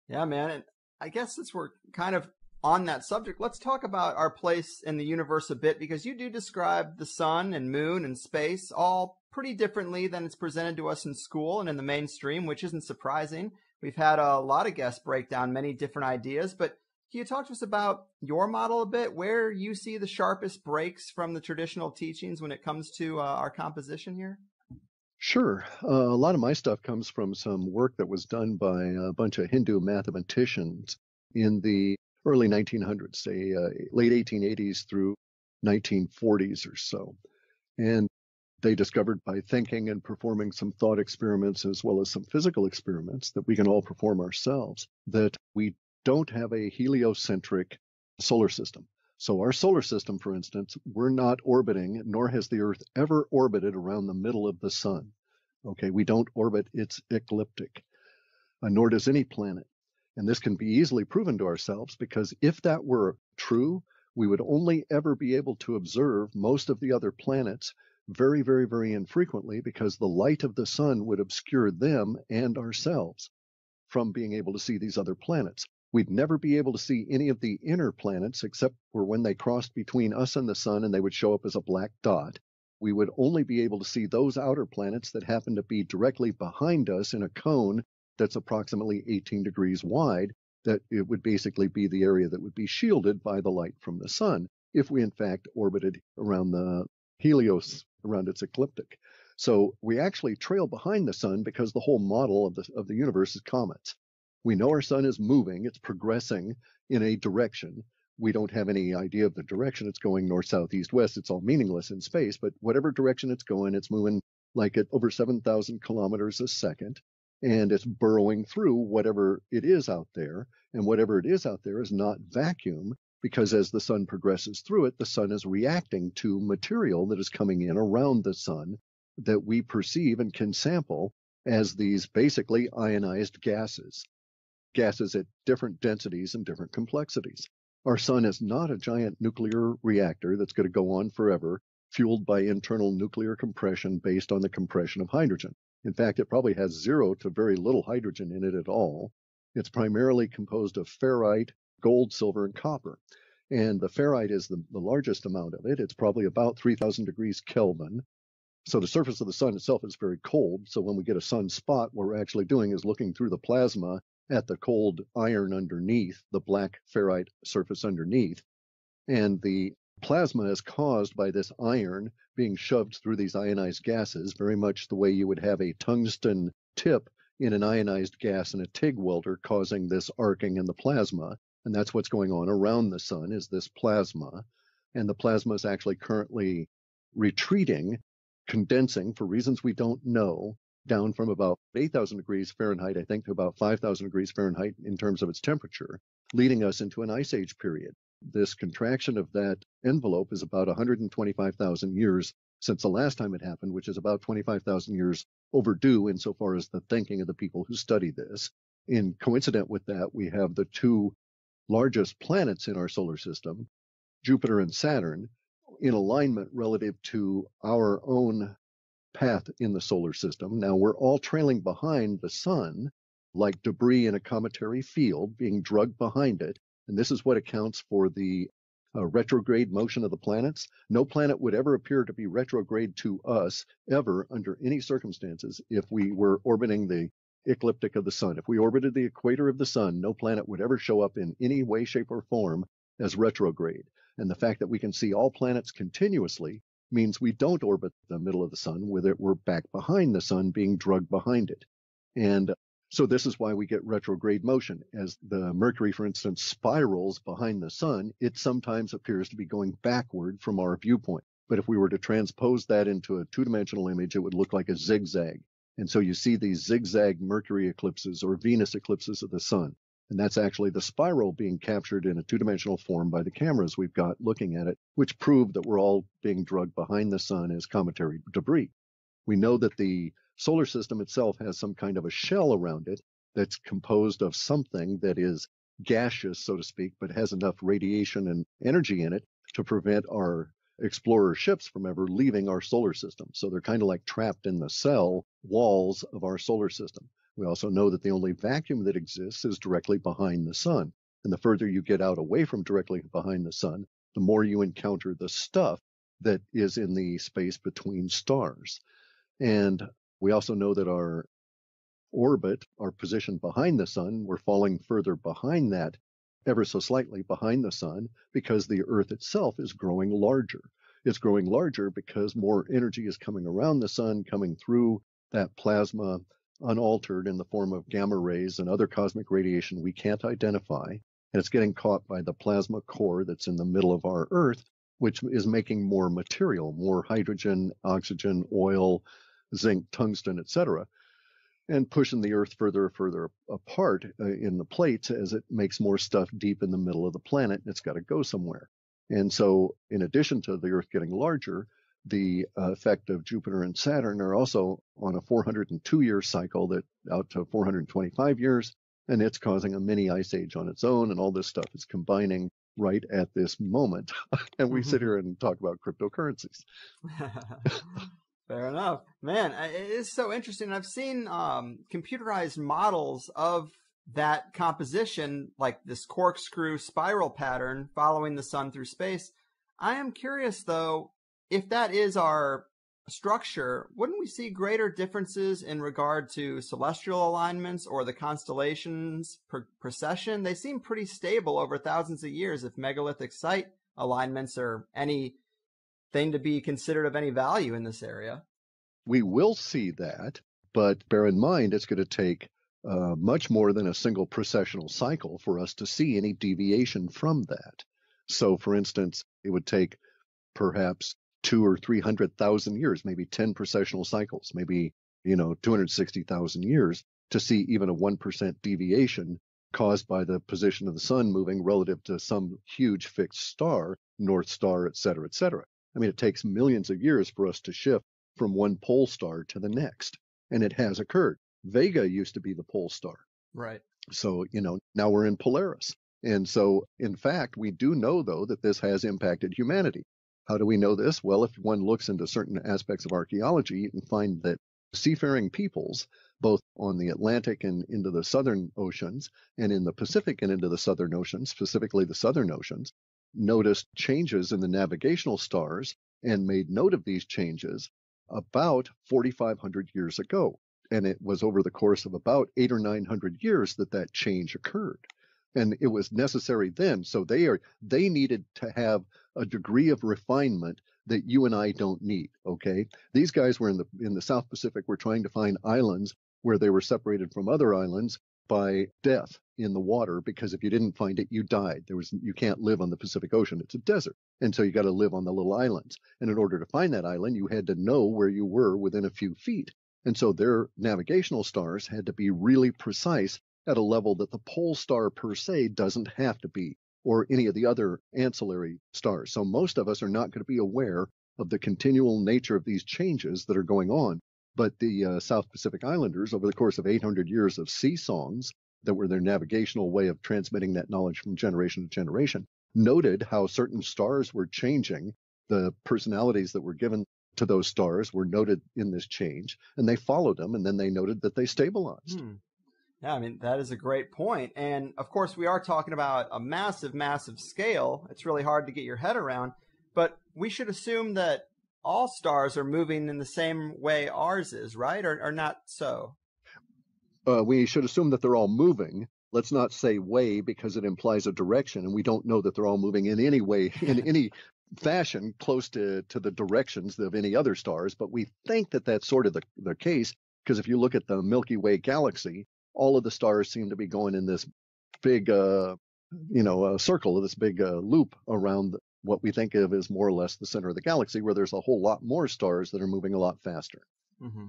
Yeah, man. And I guess since we're kind of on that subject, let's talk about our place in the universe a bit, because you do describe the sun and moon and space all pretty differently than it's presented to us in school and in the mainstream, which isn't surprising. We've had a lot of guests break down many different ideas, but can you talk to us about your model a bit, where you see the sharpest breaks from the traditional teachings when it comes to our composition here? Sure. A lot of my stuff comes from some work that was done by a bunch of Hindu mathematicians in the early 1900s, say late 1880s through 1940s or so. And they discovered by thinking and performing some thought experiments as well as some physical experiments that we can all perform ourselves, that we don't have a heliocentric solar system. So our solar system, for instance, we're not orbiting, nor has the Earth ever orbited around the middle of the sun. Okay, we don't orbit, it's ecliptic, nor does any planet. And this can be easily proven to ourselves, because if that were true, we would only ever be able to observe most of the other planets very, very, very infrequently, because the light of the sun would obscure them and ourselves from being able to see these other planets. We'd never be able to see any of the inner planets except for when they crossed between us and the sun and they would show up as a black dot. We would only be able to see those outer planets that happen to be directly behind us in a cone that's approximately 18 degrees wide, that it would basically be the area that would be shielded by the light from the sun if we in fact orbited around the helios, around its ecliptic. So we actually trail behind the sun because the whole model of the universe is comets. We know our sun is moving, it's progressing in a direction. We don't have any idea of the direction it's going, north, south, east, west. It's all meaningless in space, but whatever direction it's going, it's moving like at over 7,000 kilometers a second. And it's burrowing through whatever it is out there. And whatever it is out there is not vacuum, because as the sun progresses through it, the sun is reacting to material that is coming in around the sun that we perceive and can sample as these basically ionized gases at different densities and different complexities. Our sun is not a giant nuclear reactor that's going to go on forever, fueled by internal nuclear compression based on the compression of hydrogen. In fact, it probably has zero to very little hydrogen in it at all. It's primarily composed of ferrite, gold, silver, and copper. And the ferrite is the largest amount of it. It's probably about 3,000 degrees Kelvin. So the surface of the sun itself is very cold. So when we get a sunspot, what we're actually doing is looking through the plasma at the cold iron underneath, the black ferrite surface underneath. And the plasma is caused by this iron being shoved through these ionized gases, very much the way you would have a tungsten tip in an ionized gas in a TIG welder, causing this arcing in the plasma. And that's what's going on around the sun, is this plasma. And the plasma is actually currently retreating, condensing for reasons we don't know, down from about 8,000 degrees Fahrenheit, I think, to about 5,000 degrees Fahrenheit in terms of its temperature, leading us into an ice age period. This contraction of that envelope is about 125,000 years since the last time it happened, which is about 25,000 years overdue insofar as the thinking of the people who study this. In coincident with that, we have the two largest planets in our solar system, Jupiter and Saturn, in alignment relative to our own path in the solar system. Now, we're all trailing behind the sun like debris in a cometary field being drugged behind it. And this is what accounts for the retrograde motion of the planets. No planet would ever appear to be retrograde to us ever under any circumstances if we were orbiting the ecliptic of the sun. If we orbited the equator of the sun, no planet would ever show up in any way, shape, or form as retrograde. And the fact that we can see all planets continuously means we don't orbit the middle of the sun, whether we're back behind the sun being drugged behind it. And so this is why we get retrograde motion. As the Mercury, for instance, spirals behind the sun, it sometimes appears to be going backward from our viewpoint. But if we were to transpose that into a two-dimensional image, it would look like a zigzag. And so you see these zigzag Mercury eclipses or Venus eclipses of the sun. And that's actually the spiral being captured in a two-dimensional form by the cameras we've got looking at it, which prove that we're all being drugged behind the sun as cometary debris. We know that the solar system itself has some kind of a shell around it that's composed of something that is gaseous, so to speak, but has enough radiation and energy in it to prevent our explorer ships from ever leaving our solar system. So they're kind of like trapped in the cell walls of our solar system. We also know that the only vacuum that exists is directly behind the sun. And the further you get out away from directly behind the sun, the more you encounter the stuff that is in the space between stars. And we also know that our orbit, our position behind the sun, we're falling further behind that, ever so slightly behind the sun, because the Earth itself is growing larger. It's growing larger because more energy is coming around the sun, coming through that plasma unaltered in the form of gamma rays and other cosmic radiation we can't identify. And it's getting caught by the plasma core that's in the middle of our Earth, which is making more material, more hydrogen, oxygen, oil, zinc, tungsten, etc., and pushing the Earth further apart in the plates as it makes more stuff deep in the middle of the planet. It's got to go somewhere. And so in addition to the Earth getting larger, the effect of Jupiter and Saturn are also on a 402-year cycle that out to 425 years, and it's causing a mini ice age on its own, and all this stuff is combining right at this moment. And we sit here and talk about cryptocurrencies. Fair enough. Man, it is so interesting. I've seen computerized models of that composition, like this corkscrew spiral pattern following the sun through space. I am curious, though, if that is our structure, wouldn't we see greater differences in regard to celestial alignments or the constellations' precession? They seem pretty stable over thousands of years if megalithic site alignments are anything to be considered of any value in this area. We will see that, but bear in mind it's going to take much more than a single precessional cycle for us to see any deviation from that. So, for instance, it would take perhaps 200,000 or 300,000 years, maybe 10 precessional cycles, maybe 260,000 years to see even a 1% deviation caused by the position of the sun moving relative to some huge fixed star, North Star, et cetera, et cetera. I mean, it takes millions of years for us to shift from one pole star to the next, and it has occurred. Vega used to be the pole star. Right. So, now we're in Polaris. And so, in fact, we do know, though, that this has impacted humanity. How do we know this? Well, if one looks into certain aspects of archaeology, you can find that seafaring peoples, both on the Atlantic and into the southern oceans, and in the Pacific and into the southern oceans, specifically the southern oceans, noticed changes in the navigational stars and made note of these changes about 4,500 years ago. And it was over the course of about 800 or 900 years that change occurred. And it was necessary then. So they needed to have a degree of refinement that you and I don't need. Okay, these guys were in the South Pacific. Were trying to find islands where they were separated from other islands by death in the water, because if you didn't find it, you died. You can't live on the Pacific Ocean. It's a desert. And so you got to live on the little islands. And in order to find that island, you had to know where you were within a few feet. And so their navigational stars had to be really precise at a level that the pole star per se doesn't have to be, or any of the other ancillary stars. So most of us are not going to be aware of the continual nature of these changes that are going on. But the South Pacific Islanders, over the course of 800 years of sea songs that were their navigational way of transmitting that knowledge from generation to generation, noted how certain stars were changing the personalities that were given to those stars were noted in this change, and they followed them, and then they noted that they stabilized. Yeah, I mean, that is a great point. And of course, we are talking about a massive, massive scale. It's really hard to get your head around, but we should assume that all stars are moving in the same way ours is, right? Or not so? We should assume that they're all moving. Let's not say way, because it implies a direction, and we don't know that they're all moving in any way, in any fashion close to the directions of any other stars. But we think that that's sort of the case, because if you look at the Milky Way galaxy, all of the stars seem to be going in this big, circle, this big loop around what we think of as more or less the center of the galaxy, where there's a whole lot more stars that are moving a lot faster. Mm-hmm.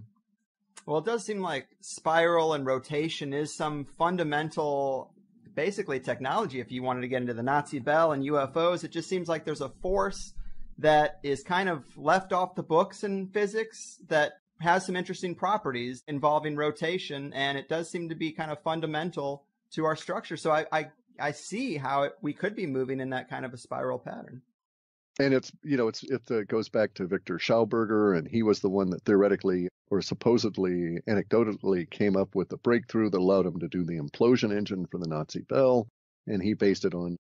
Well, it does seem like spiral and rotation is some fundamental, basically, technology. If you wanted to get into the Nazi Bell and UFOs, it just seems like there's a force that is kind of left off the books in physics that has some interesting properties involving rotation, and it does seem to be kind of fundamental to our structure. So I see how we could be moving in that kind of a spiral pattern. And it goes back to Victor Schauberger, and he was the one that theoretically or supposedly anecdotally came up with the breakthrough that allowed him to do the implosion engine for the Nazi Bell, and he based it on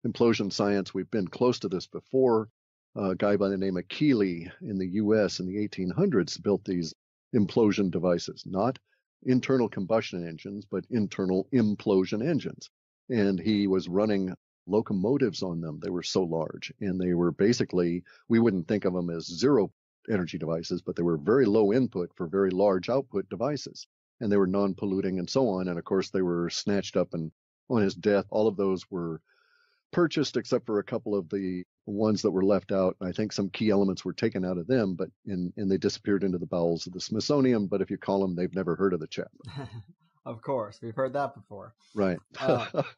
implosion science. We've been close to this before. A guy by the name of Keeley in the U.S. in the 1800s built these implosion devices, not internal combustion engines, but internal implosion engines. And he was running locomotives on them. They were so large, and they were basically, we wouldn't think of them as zero energy devices, but they were very low input for very large output devices. And they were non-polluting and so on. And of course, they were snatched up, and on his death, all of those were purchased except for a couple of the ones that were left out. I think some key elements were taken out of them, but and they disappeared into the bowels of the Smithsonian. But if you call them, they've never heard of the chap. Of course, we've heard that before. Right.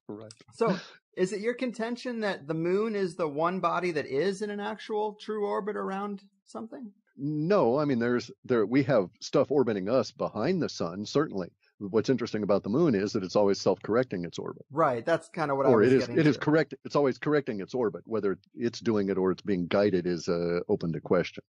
Right. So is it your contention that the moon is the one body that is in an actual true orbit around something? No, I mean, we have stuff orbiting us behind the sun, certainly. What's interesting about the moon is that it's always self-correcting its orbit. Right. That's kind of what I was getting to. It is correct. It's always correcting its orbit. Whether it's doing it or it's being guided is open to question.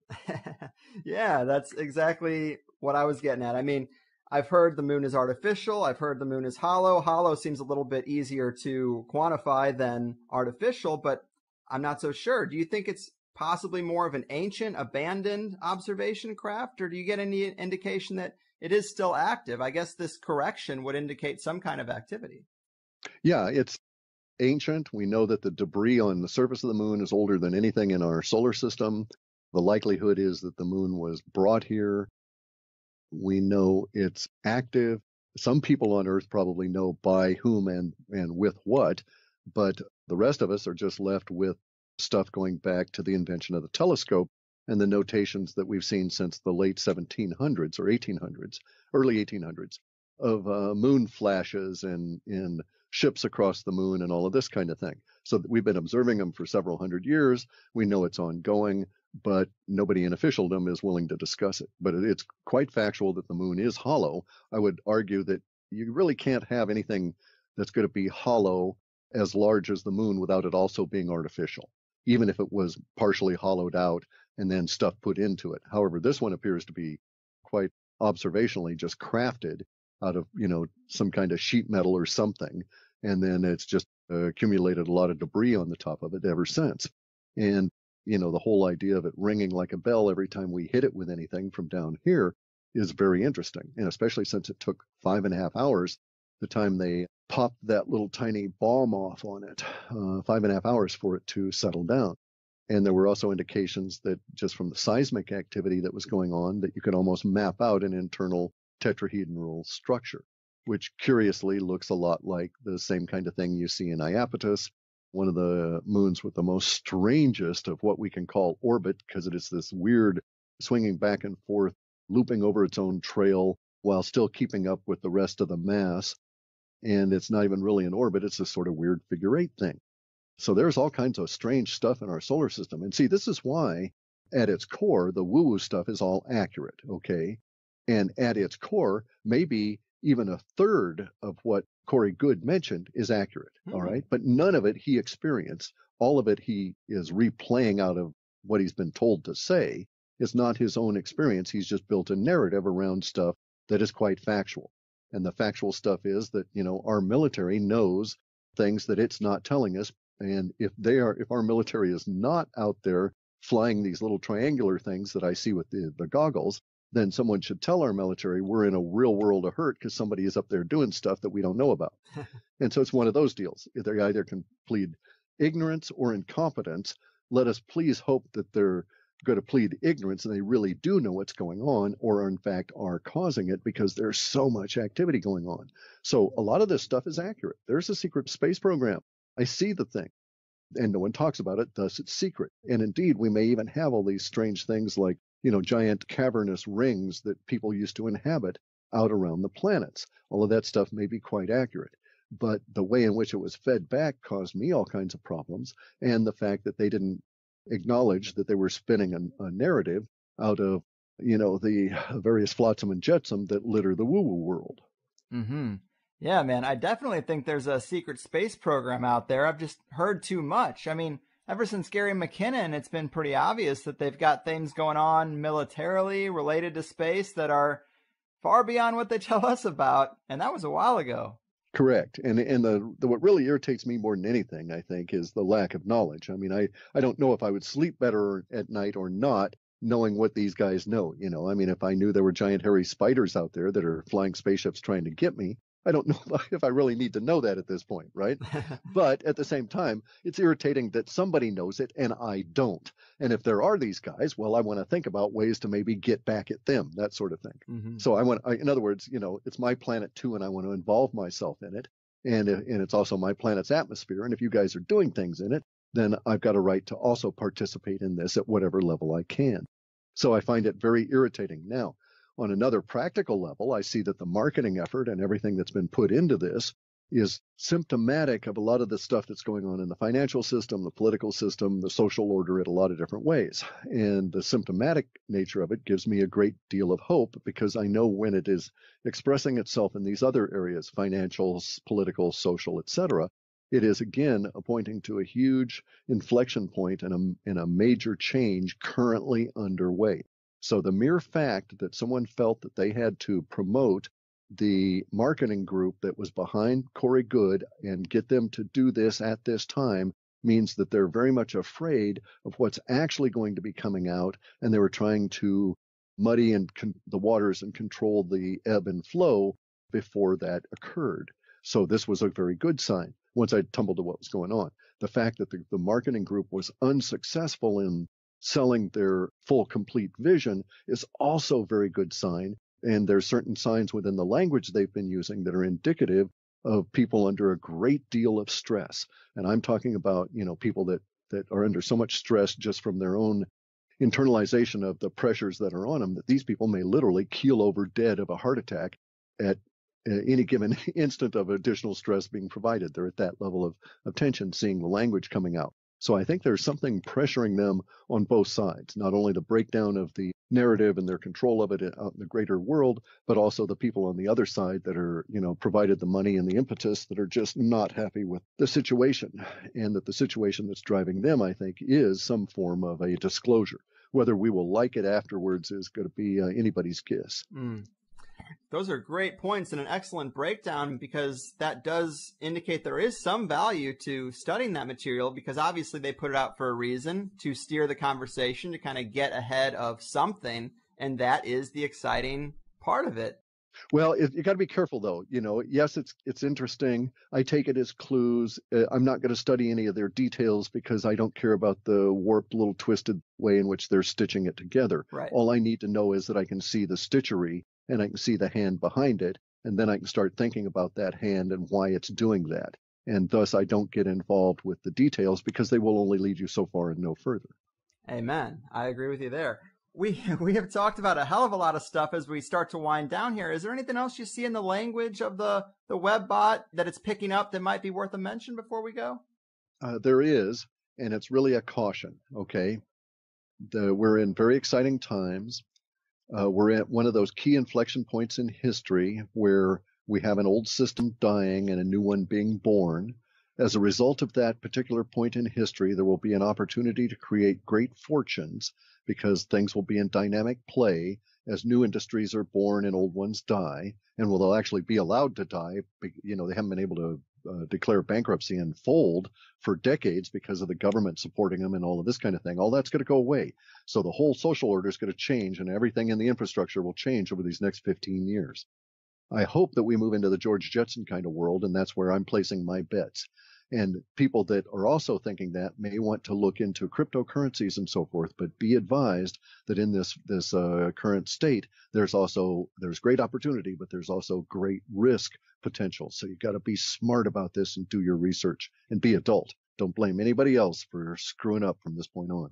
Yeah, that's exactly what I was getting at. I mean, I've heard the moon is artificial. I've heard the moon is hollow. Hollow seems a little bit easier to quantify than artificial, but I'm not so sure. Do you think it's possibly more of an ancient, abandoned observation craft, or do you get any indication that it is still active? I guess this correction would indicate some kind of activity. Yeah, it's ancient. We know that the debris on the surface of the moon is older than anything in our solar system. The likelihood is that the moon was brought here. We know it's active. Some people on Earth probably know by whom and with what, but the rest of us are just left with stuff going back to the invention of the telescope and the notations that we've seen since the late 1700s or 1800s, early 1800s, of moon flashes and ships across the moon and all of this kind of thing. So we've been observing them for several hundred years. We know it's ongoing, but nobody in officialdom is willing to discuss it. But it's quite factual that the moon is hollow. I would argue that you really can't have anything that's going to be hollow as large as the moon without it also being artificial, even if it was partially hollowed out and then stuff put into it. However, this one appears to be quite observationally just crafted out of, some kind of sheet metal or something. And then it's just accumulated a lot of debris on the top of it ever since. And, the whole idea of it ringing like a bell every time we hit it with anything from down here is very interesting. And especially since it took 5.5 hours, the time they popped that little tiny bomb off on it, 5.5 hours for it to settle down. And there were also indications that just from the seismic activity that was going on, that you could almost map out an internal tetrahedral structure, which curiously looks a lot like the same kind of thing you see in Iapetus, one of the moons with the most strangest of what we can call orbit, because it is this weird swinging back and forth, looping over its own trail while still keeping up with the rest of the mass. And it's not even really an orbit. It's this sort of weird figure eight thing. So there's all kinds of strange stuff in our solar system. And see, this is why at its core, the woo-woo stuff is all accurate, okay? And at its core, maybe even a third of what Corey Goode mentioned is accurate, all right? But none of it he experienced. All of it he is replaying out of what he's been told to say is not his own experience. He's just built a narrative around stuff that is quite factual. And the factual stuff is that, our military knows things that it's not telling us. And if our military is not out there flying these little triangular things that I see with the goggles, then someone should tell our military we're in a real world of hurt because somebody is up there doing stuff that we don't know about. And so it's one of those deals. They either can plead ignorance or incompetence. Let us please hope that they're going to plead ignorance and they really do know what's going on, or in fact are causing it, because there's so much activity going on. So a lot of this stuff is accurate. There's a secret space program. I see the thing, and no one talks about it, thus it's secret. And indeed, we may even have all these strange things like, giant cavernous rings that people used to inhabit out around the planets. All of that stuff may be quite accurate. But the way in which it was fed back caused me all kinds of problems. And the fact that they didn't acknowledge that they were spinning a narrative out of, the various flotsam and jetsam that litter the woo-woo world. Mm-hmm. Yeah, man, I definitely think there's a secret space program out there. I've just heard too much. I mean, ever since Gary McKinnon, it's been pretty obvious that they've got things going on militarily related to space that are far beyond what they tell us about. And that was a while ago. Correct. And what really irritates me more than anything, I think, is the lack of knowledge. I mean, I don't know if I would sleep better at night or not, knowing what these guys know. I mean, if I knew there were giant hairy spiders out there that are flying spaceships trying to get me, I don't know if I really need to know that at this point, right? But at the same time, it's irritating that somebody knows it and I don't. And if there are these guys, well, I want to think about ways to maybe get back at them, that sort of thing. Mm-hmm. So in other words, it's my planet too, and I want to involve myself in it. And it's also my planet's atmosphere. And if you guys are doing things in it, then I've got a right to also participate in this at whatever level I can. So I find it very irritating. Now, on another practical level, I see that the marketing effort and everything that's been put into this is symptomatic of a lot of the stuff that's going on in the financial system, the political system, the social order in a lot of different ways. And the symptomatic nature of it gives me a great deal of hope, because I know when it is expressing itself in these other areas, financial, political, social, etc., it is again pointing to a huge inflection point and a major change currently underway. So the mere fact that someone felt that they had to promote the marketing group that was behind Corey Goode and get them to do this at this time means that they're very much afraid of what's actually going to be coming out, and they were trying to muddy the waters and control the ebb and flow before that occurred. So this was a very good sign once I tumbled to what was going on. The fact that the marketing group was unsuccessful in selling their full, complete vision is also a very good sign. And there's certain signs within the language they've been using that are indicative of people under a great deal of stress. And I'm talking about, people that are under so much stress just from their own internalization of the pressures that are on them, that these people may literally keel over dead of a heart attack at any given instant of additional stress being provided. They're at that level of tension, seeing the language coming out. So I think there's something pressuring them on both sides, not only the breakdown of the narrative and their control of it out in the greater world, but also the people on the other side that are, provided the money and the impetus, that are just not happy with the situation. And that the situation that's driving them, I think, is some form of a disclosure. Whether we will like it afterwards is going to be anybody's guess. Mm. Those are great points and an excellent breakdown, because that does indicate there is some value to studying that material, because obviously they put it out for a reason, to steer the conversation, to kind of get ahead of something. And that is the exciting part of it. Well, you got to be careful, though. Yes, it's interesting. I take it as clues. I'm not going to study any of their details because I don't care about the warped, little twisted way in which they're stitching it together. Right. All I need to know is that I can see the stitchery and I can see the hand behind it, and then I can start thinking about that hand and why it's doing that. And thus, I don't get involved with the details because they will only lead you so far and no further. Amen. I agree with you there. We have talked about a hell of a lot of stuff as we start to wind down here. Is there anything else you see in the language of the web bot that it's picking up that might be worth a mention before we go? There is, and it's really a caution, okay? We're in very exciting times. We're at one of those key inflection points in history where we have an old system dying and a new one being born. As a result of that particular point in history, there will be an opportunity to create great fortunes because things will be in dynamic play as new industries are born and old ones die, and will they'll actually be allowed to die. You know, they haven't been able to declare bankruptcy and fold for decades because of the government supporting them and all of this kind of thing. All that's going to go away. So the whole social order is going to change, and everything in the infrastructure will change over these next 15 years. I hope that we move into the George Jetson kind of world, and that's where I'm placing my bets. And people that are also thinking that may want to look into cryptocurrencies and so forth, but be advised that in this current state, there's great opportunity, but there's also great risk potential. So you've got to be smart about this and do your research and be adult. Don't blame anybody else for screwing up from this point on.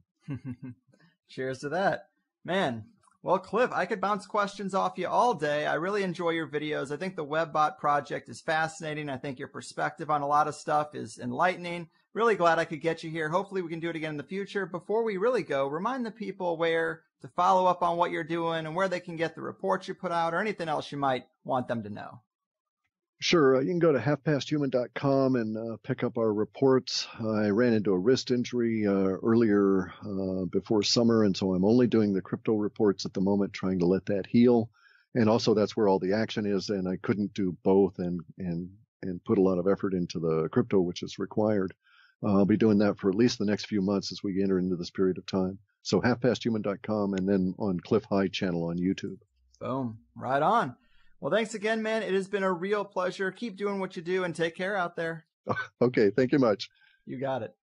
Cheers to that. Man, well, Cliff, I could bounce questions off you all day. I really enjoy your videos. I think the WebBot project is fascinating. I think your perspective on a lot of stuff is enlightening. Really glad I could get you here. Hopefully we can do it again in the future. Before we really go, remind the people where to follow up on what you're doing and where they can get the reports you put out or anything else you might want them to know. Sure. You can go to halfpasthuman.com and pick up our reports. I ran into a wrist injury earlier before summer, and so I'm only doing the crypto reports at the moment, trying to let that heal. And also that's where all the action is, and I couldn't do both and put a lot of effort into the crypto, which is required. I'll be doing that for at least the next few months as we enter into this period of time. So halfpasthuman.com and then on Clif High channel on YouTube. Boom. Right on. Well, thanks again, man. It has been a real pleasure. Keep doing what you do and take care out there. Okay. Thank you much. You got it.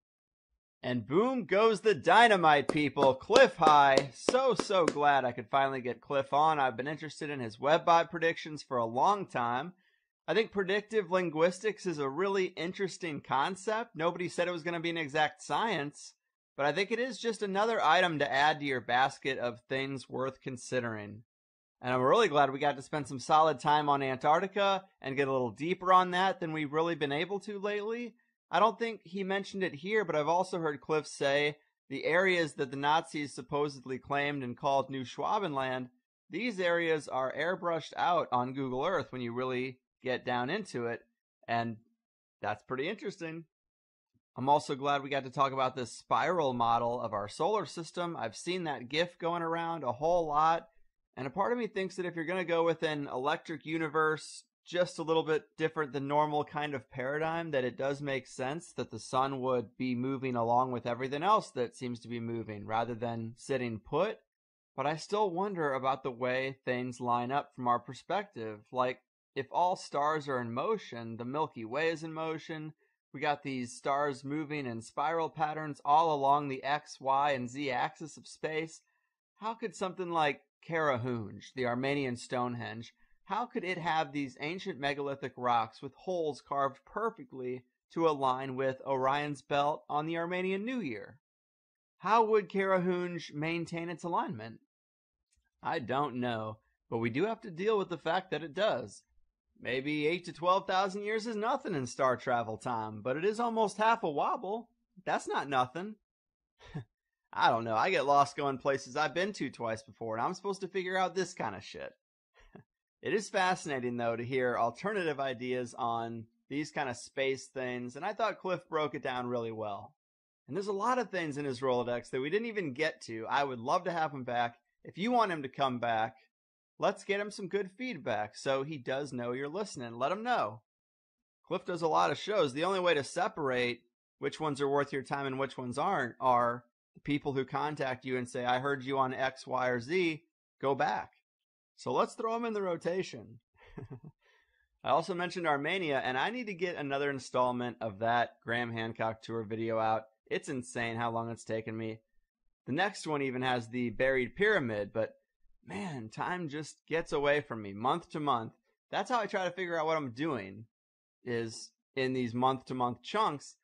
And boom goes the dynamite, people. Clif High. So glad I could finally get Clif on. I've been interested in his WebBot predictions for a long time. I think predictive linguistics is a really interesting concept. Nobody said it was going to be an exact science, but I think it is just another item to add to your basket of things worth considering. And I'm really glad we got to spend some solid time on Antarctica and get a little deeper on that than we've really been able to lately. I don't think he mentioned it here, but I've also heard Cliff say the areas that the Nazis supposedly claimed and called New Schwabenland, these areas are airbrushed out on Google Earth when you really get down into it, and that's pretty interesting. I'm also glad we got to talk about this spiral model of our solar system. I've seen that GIF going around a whole lot. And a part of me thinks that if you're going to go with an electric universe just a little bit different than normal kind of paradigm, that it does make sense that the sun would be moving along with everything else that seems to be moving rather than sitting put. But I still wonder about the way things line up from our perspective. Like, if all stars are in motion, the Milky Way is in motion, we got these stars moving in spiral patterns all along the X, Y, and Z axis of space. How could something like Karahunj, the Armenian Stonehenge, how could it have these ancient megalithic rocks with holes carved perfectly to align with Orion's belt on the Armenian New Year? How would Karahunj maintain its alignment? I don't know, but we do have to deal with the fact that it does. Maybe 8 to 12,000 years is nothing in star travel time, but it is almost half a wobble. That's not nothing. I don't know. I get lost going places I've been to twice before, and I'm supposed to figure out this kind of shit. It is fascinating, though, to hear alternative ideas on these kind of space things, and I thought Cliff broke it down really well. And there's a lot of things in his Rolodex that we didn't even get to. I would love to have him back. If you want him to come back, let's get him some good feedback so he does know you're listening. Let him know. Cliff does a lot of shows. The only way to separate which ones are worth your time and which ones aren't are the people who contact you and say, I heard you on X, Y, or Z, go back. So let's throw them in the rotation. I also mentioned Armenia, and I need to get another installment of that Graham Hancock tour video out. It's insane how long it's taken me. The next one even has the buried pyramid, but man, time just gets away from me month to month. That's how I try to figure out what I'm doing, is in these month-to-month chunks.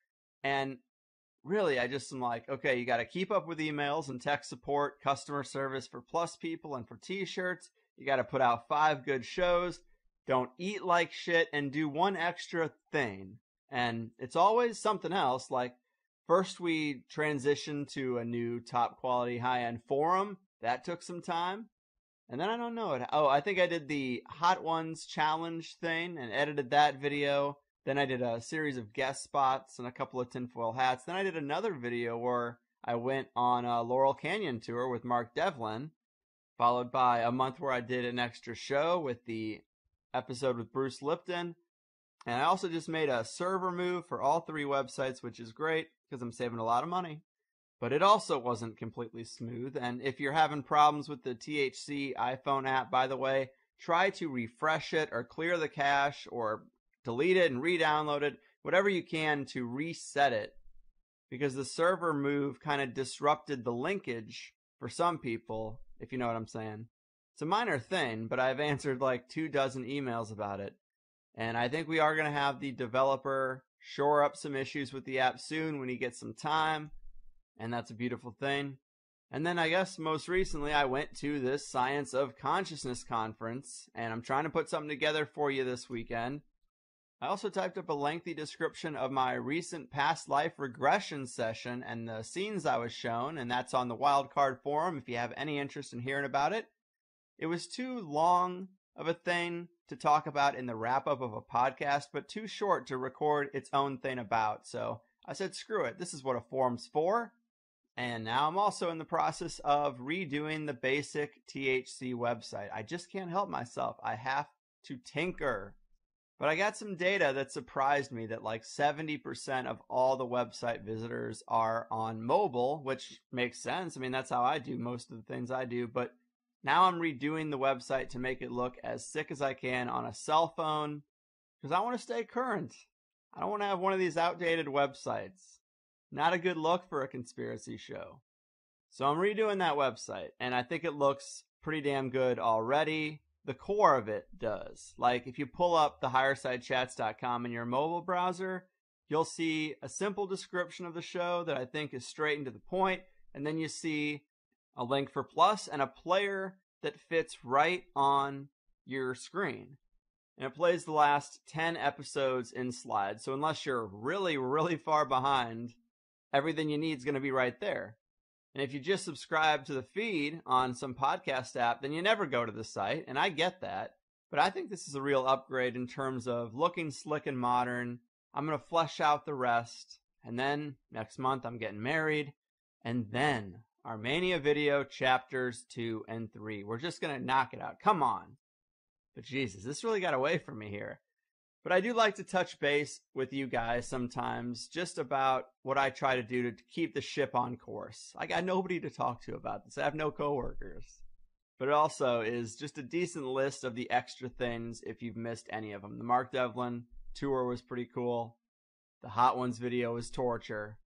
And really, I just am like, okay, you got to keep up with emails and tech support, customer service for Plus people and for t-shirts. You got to put out 5 good shows. Don't eat like shit and do one extra thing. And it's always something else. Like, first we transitioned to a new top quality high-end forum. That took some time. And then I don't know. I think I did the Hot Ones challenge thing and edited that video. Then I did a series of guest spots and a couple of tinfoil hats. Then I did another video where I went on a Laurel Canyon tour with Mark Devlin, followed by a month where I did an extra show with the episode with Bruce Lipton. And I also just made a server move for all 3 websites, which is great because I'm saving a lot of money. But it also wasn't completely smooth. And if you're having problems with the THC iPhone app, by the way, try to refresh it or clear the cache or delete it and re-download it, whatever you can to reset it. Because the server move kind of disrupted the linkage for some people, if you know what I'm saying. It's a minor thing, but I've answered like 24 emails about it. And I think we are going to have the developer shore up some issues with the app soon when he gets some time. And that's a beautiful thing. And then I guess most recently I went to this Science of Consciousness conference, and I'm trying to put something together for you this weekend. I also typed up a lengthy description of my recent past life regression session and the scenes I was shown, and that's on the Wildcard forum if you have any interest in hearing about it. It was too long of a thing to talk about in the wrap-up of a podcast, but too short to record its own thing about. So I said, screw it, this is what a forum's for. And now I'm also in the process of redoing the basic THC website. I just can't help myself. I have to tinker. But I got some data that surprised me that like 70% of all the website visitors are on mobile, which makes sense. I mean, that's how I do most of the things I do. But now I'm redoing the website to make it look as sick as I can on a cell phone because I want to stay current. I don't want to have one of these outdated websites. Not a good look for a conspiracy show. So I'm redoing that website, and I think it looks pretty damn good already. The core of it does. Like, if you pull up the highersidechats.com in your mobile browser, you'll see a simple description of the show that I think is straight and to the point, and then you see a link for Plus and a player that fits right on your screen. And it plays the last 10 episodes in slides, so unless you're really, really far behind, everything you need is going to be right there. And if you just subscribe to the feed on some podcast app, then you never go to the site, and I get that. But I think this is a real upgrade in terms of looking slick and modern. I'm going to flesh out the rest, and then next month I'm getting married, and then Armenia Video Chapters 2 and 3. We're just going to knock it out. Come on. But Jesus, this really got away from me here. But I do like to touch base with you guys sometimes just about what I try to do to keep the ship on course. I got nobody to talk to about this. I have no coworkers. But it also is just a decent list of the extra things if you've missed any of them. The Mark Devlin tour was pretty cool. The Hot Ones video was torture.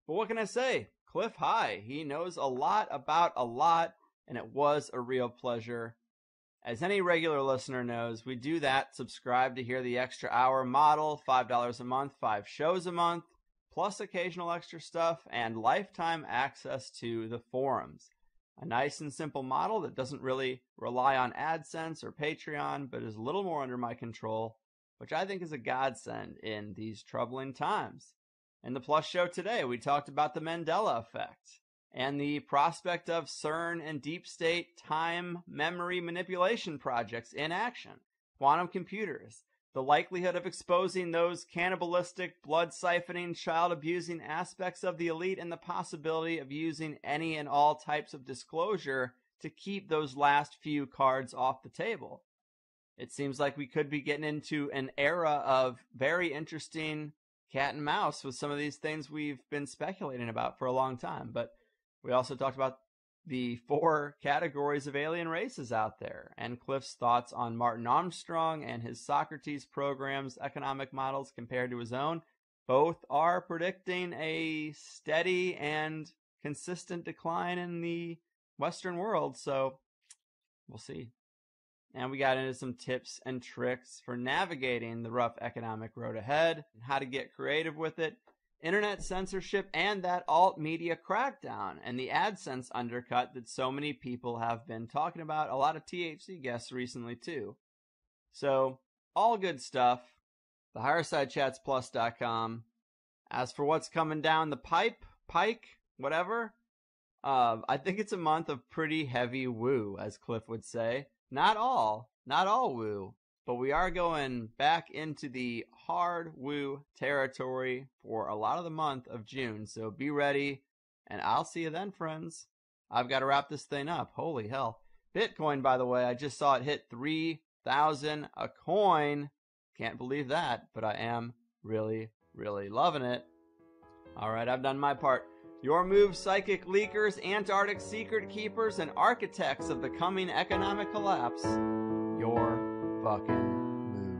But what can I say? Clif, hi. He knows a lot about a lot, and it was a real pleasure. As any regular listener knows, we do that. Subscribe to hear the extra hour model, $5 a month, 5 shows a month, plus occasional extra stuff, and lifetime access to the forums. A nice and simple model that doesn't really rely on AdSense or Patreon, but is a little more under my control, which I think is a godsend in these troubling times. In the Plus show today, we talked about the Mandela effect and the prospect of CERN and deep state time memory manipulation projects in action, quantum computers, the likelihood of exposing those cannibalistic, blood-siphoning, child-abusing aspects of the elite, and the possibility of using any and all types of disclosure to keep those last few cards off the table. It seems like we could be getting into an era of very interesting cat and mouse with some of these things we've been speculating about for a long time, but we also talked about the 4 categories of alien races out there, and Clif's thoughts on Martin Armstrong and his Socrates program's economic models compared to his own. Both are predicting a steady and consistent decline in the Western world, so we'll see. And we got into some tips and tricks for navigating the rough economic road ahead, and how to get creative with it, internet censorship, and that alt media crackdown, and the AdSense undercut that so many people have been talking about. A lot of THC guests recently, too. So, all good stuff. The HigherSideChatsPlus.com. As for what's coming down the pike, whatever, I think it's a month of pretty heavy woo, as Clif would say. Not all woo. but we are going back into the hard woo territory for a lot of the month of June. So be ready, and I'll see you then, friends. I've got to wrap this thing up. Holy hell. Bitcoin, by the way, I just saw it hit 3,000 a coin. Can't believe that, but I am really, really loving it. All right, I've done my part. Your move, psychic leakers, Antarctic secret keepers, and architects of the coming economic collapse. Your fucking move.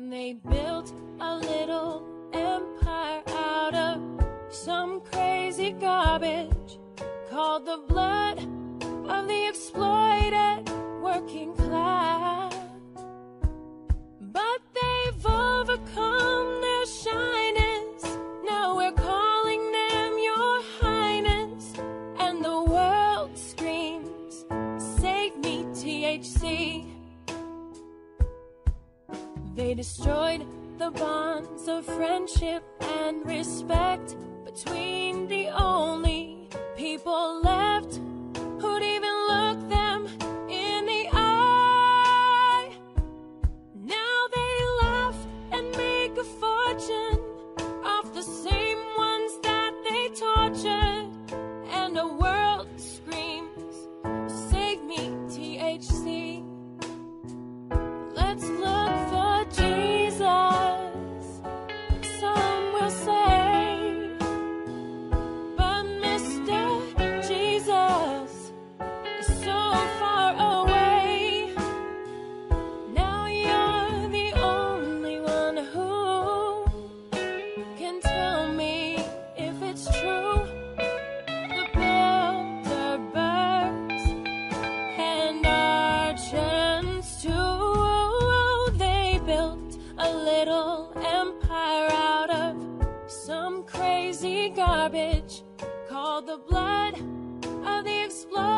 They built a little empire out of some crazy garbage called the blood of the exploited working class. But they've overcome their shyness. Now we're calling them your highness. And the world screams, save me, THC. They destroyed the bonds of friendship and respect between the only people left who'd even look them in the eye. Now they laugh and make a fortune off the same ones that they tortured. And the world screams, save me, THC. Let's look for Jesus, some will say. But Mr. Jesus is so far away. Now you're the only one who can tell me if it's true. The Bilderbergs and Argents too. They built a little empire out of some crazy garbage called the blood of the explosion.